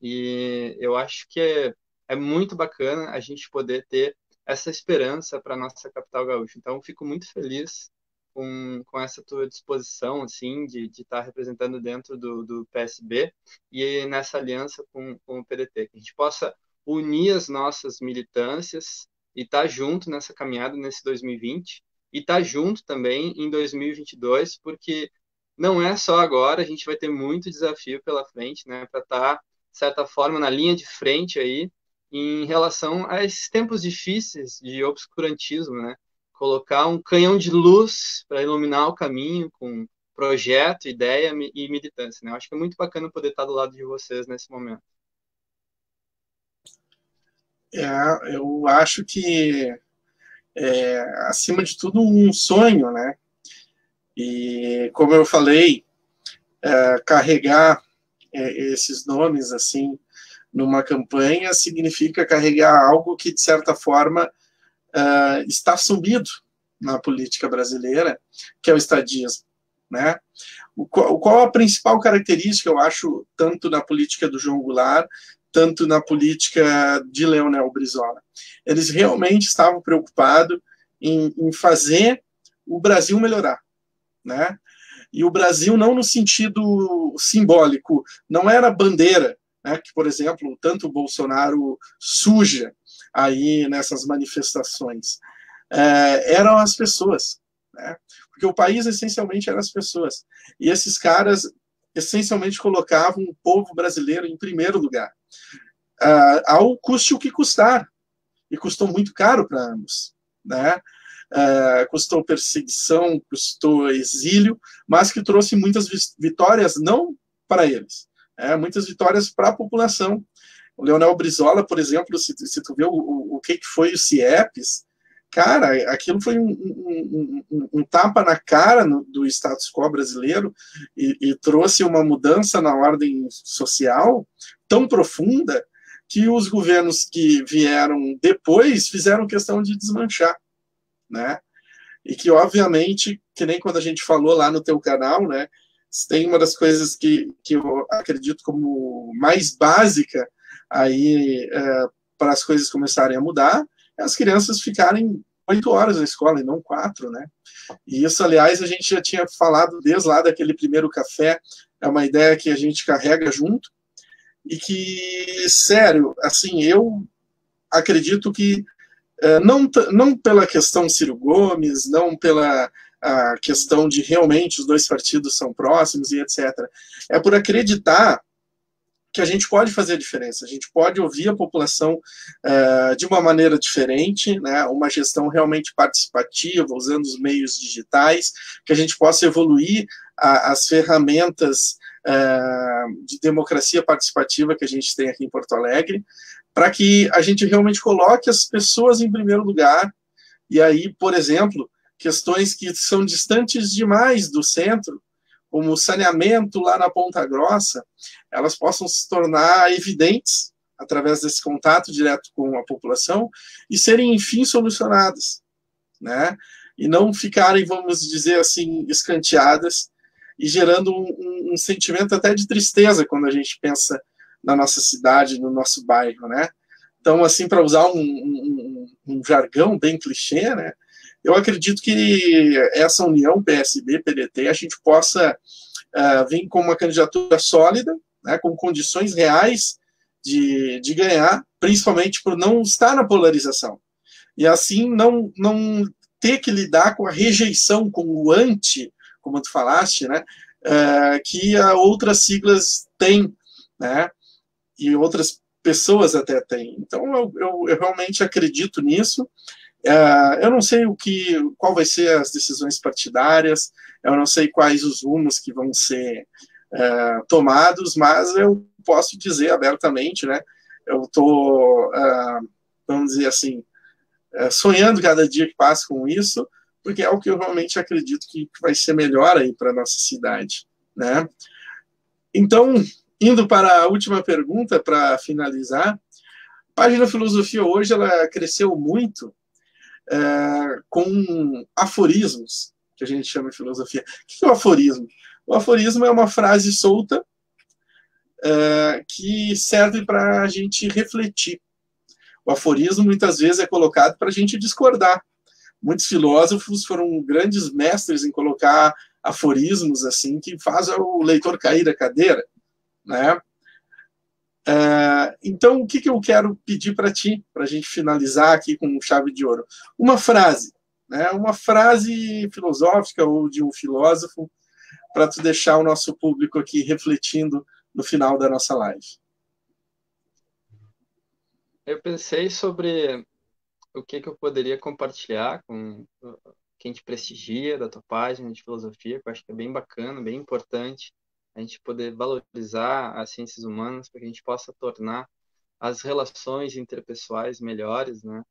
E eu acho que é muito bacana a gente poder ter essa esperança para a nossa capital gaúcha. Então, fico muito feliz com essa tua disposição, assim, de estar representando dentro do PSB e nessa aliança com o PDT. Que a gente possa unir as nossas militâncias e estar junto nessa caminhada nesse 2020 e estar junto também em 2022, porque não é só agora, a gente vai ter muito desafio pela frente, né, para estar de certa forma, na linha de frente aí, em relação a esses tempos difíceis de obscurantismo, né? Colocar um canhão de luz para iluminar o caminho com projeto, ideia e militância, né? Eu acho que é muito bacana poder estar do lado de vocês nesse momento. Eu acho que, acima de tudo, um sonho, né? E, como eu falei, carregar esses nomes, assim, numa campanha significa carregar algo que, de certa forma, está sumido na política brasileira, que é o estadismo, né? Qual a principal característica, eu acho, tanto na política do João Goulart, tanto na política de Leonel Brizola? Eles realmente estavam preocupados em fazer o Brasil melhorar, né? E o Brasil não no sentido simbólico, não era bandeira, né, que, por exemplo, tanto o Bolsonaro suja aí nessas manifestações. Eram as pessoas, né? Porque o país essencialmente eram as pessoas. E esses caras essencialmente colocavam o povo brasileiro em primeiro lugar, ao custe o que custar. E custou muito caro para ambos, né? Custou perseguição, custou exílio, mas que trouxe muitas vitórias, não para eles, muitas vitórias para a população. O Leonel Brizola, por exemplo, se tu vê o que foi o CIEPS, cara, aquilo foi um tapa na cara do status quo brasileiro e trouxe uma mudança na ordem social tão profunda que os governos que vieram depois fizeram questão de desmanchar, né? E que, obviamente, que nem quando a gente falou lá no teu canal, né? Tem uma das coisas que eu acredito como mais básica aí para as coisas começarem a mudar, é as crianças ficarem 8 horas na escola e não 4, né? E isso, aliás, a gente já tinha falado desde lá daquele primeiro café, é uma ideia que a gente carrega junto e que, sério, assim, eu acredito que não pela questão Ciro Gomes, não pela a questão de realmente os dois partidos são próximos e etc. É por acreditar que a gente pode fazer a diferença, a gente pode ouvir a população de uma maneira diferente, né, uma gestão realmente participativa, usando os meios digitais, que a gente possa evoluir as ferramentas de democracia participativa que a gente tem aqui em Porto Alegre, para que a gente realmente coloque as pessoas em primeiro lugar, e aí, por exemplo, questões que são distantes demais do centro, como o saneamento lá na Ponta Grossa, elas possam se tornar evidentes através desse contato direto com a população e serem, enfim, solucionadas, né? E não ficarem, vamos dizer assim, escanteadas e gerando um sentimento até de tristeza quando a gente pensa na nossa cidade, no nosso bairro, né? Então, assim, para usar um jargão bem clichê, né? Eu acredito que essa união PSB-PDT a gente possa vir com uma candidatura sólida, né, com condições reais de ganhar, principalmente por não estar na polarização. E assim não ter que lidar com a rejeição, com o anti, como tu falaste, né, que outras siglas têm, né, e outras pessoas até têm. Então eu realmente acredito nisso. Eu não sei qual vai ser as decisões partidárias, eu não sei quais os rumos que vão ser tomados, mas eu posso dizer abertamente, né? Eu estou, vamos dizer assim, sonhando cada dia que passa com isso, porque é o que eu realmente acredito que vai ser melhor aí para a nossa cidade, né? Então, indo para a última pergunta, para finalizar, a página Filosofia hoje ela cresceu muito com aforismos, que a gente chama de filosofia. O que é o aforismo? O aforismo é uma frase solta, que serve para a gente refletir. O aforismo muitas vezes é colocado para a gente discordar. Muitos filósofos foram grandes mestres em colocar aforismos assim que faz o leitor cair da cadeira, né? Então, o que eu quero pedir para ti, para a gente finalizar aqui com chave de ouro? Uma frase, né? Uma frase filosófica ou de um filósofo, para tu deixar o nosso público aqui refletindo no final da nossa live. Eu pensei sobre o que eu poderia compartilhar com quem te prestigia da tua página de filosofia, que eu acho que é bem bacana, bem importante a gente poder valorizar as ciências humanas para que a gente possa tornar as relações interpessoais melhores, né?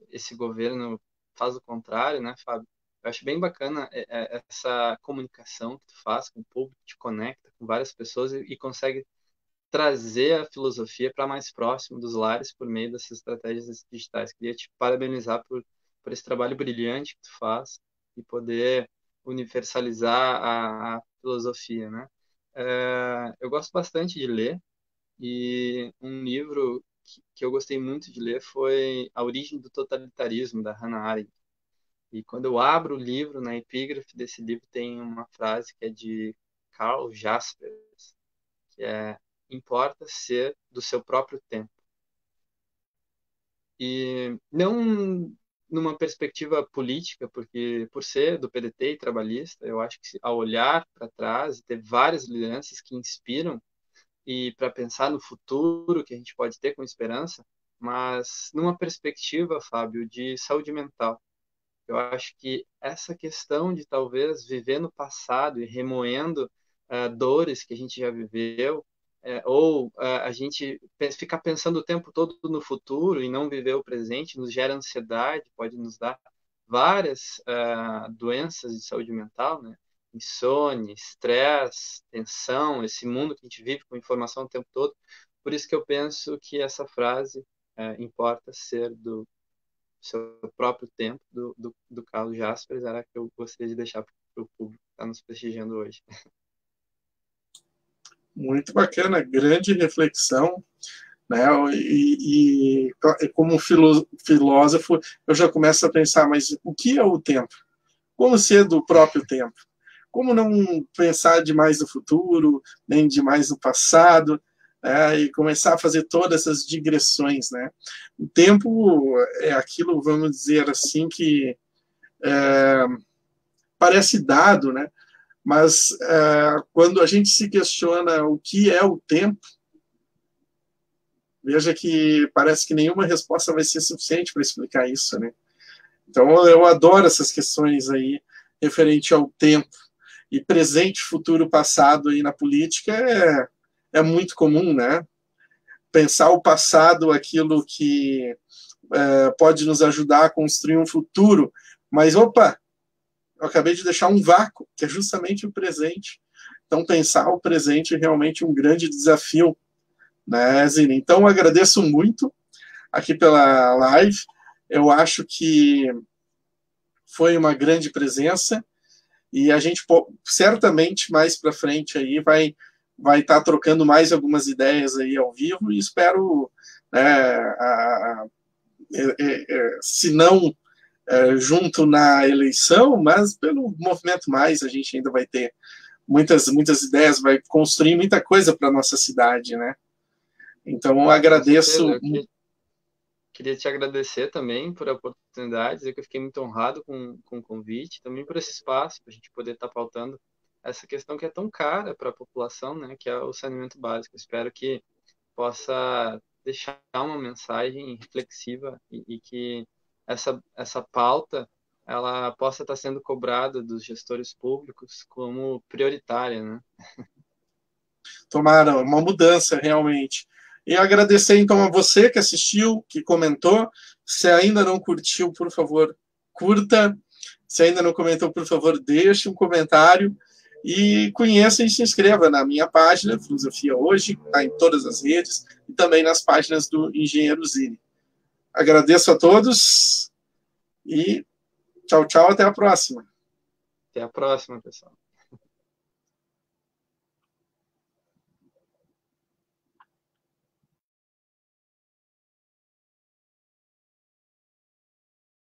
Esse governo faz o contrário, né, Fábio? Eu acho bem bacana essa comunicação que tu faz com o público, te conecta com várias pessoas e consegue trazer a filosofia para mais próximo dos lares por meio dessas estratégias digitais. Queria te parabenizar por esse trabalho brilhante que tu faz e poder universalizar a filosofia, né? Eu gosto bastante de ler e um livro que eu gostei muito de ler foi A Origem do Totalitarismo, da Hannah Arendt. E quando eu abro o livro, na epígrafe desse livro tem uma frase que é de Karl Jaspers, que é: importa ser do seu próprio tempo. E não numa perspectiva política, porque por ser do PDT e trabalhista, eu acho que ao olhar para trás e ter várias lideranças que inspiram e para pensar no futuro que a gente pode ter com esperança, mas numa perspectiva, Fábio, de saúde mental. Eu acho que essa questão de talvez viver no passado e remoendo dores que a gente já viveu, ou a gente ficar pensando o tempo todo no futuro e não viver o presente, nos gera ansiedade, pode nos dar várias doenças de saúde mental, né? Insônia, estresse, tensão, esse mundo que a gente vive com informação o tempo todo. Por isso que eu penso que essa frase importa ser do seu próprio tempo, do Carlos Jaspers, era que eu gostaria de deixar para o público que está nos prestigiando hoje. Muito bacana, grande reflexão, né? E como filósofo, eu já começo a pensar, mas o que é o tempo? Como ser do próprio tempo? Como não pensar demais no futuro, nem demais no passado, e começar a fazer todas essas digressões, né? O tempo é aquilo, vamos dizer assim, que parece dado, né? Mas quando a gente se questiona o que é o tempo, veja que parece que nenhuma resposta vai ser suficiente para explicar isso, né? Então eu adoro essas questões aí referente ao tempo. E presente, futuro, passado aí na política é muito comum, né? Pensar o passado, aquilo que pode nos ajudar a construir um futuro, mas opa, eu acabei de deixar um vácuo, que é justamente o presente. Então pensar o presente é realmente um grande desafio, né, Zine? Então agradeço muito aqui pela live. Eu acho que foi uma grande presença. E a gente certamente mais para frente aí vai estar trocando mais algumas ideias aí ao vivo e espero, se não junto na eleição, mas pelo movimento mais a gente ainda vai ter muitas ideias, vai construir muita coisa para nossa cidade, né? Então eu agradeço. Queria te agradecer também por a oportunidade, dizer que eu fiquei muito honrado com o convite, também por esse espaço, para a gente poder estar pautando essa questão que é tão cara para a população, né, que é o saneamento básico. Espero que possa deixar uma mensagem reflexiva e que essa pauta ela possa estar sendo cobrada dos gestores públicos como prioritária, né? Tomara uma mudança realmente. E agradecer então a você que assistiu, que comentou. Se ainda não curtiu, por favor, curta. Se ainda não comentou, por favor, deixe um comentário. E conheça e se inscreva na minha página, Filosofia Hoje, está em todas as redes, e também nas páginas do Engenheiro Zine. Agradeço a todos e tchau, tchau, até a próxima. Até a próxima, pessoal.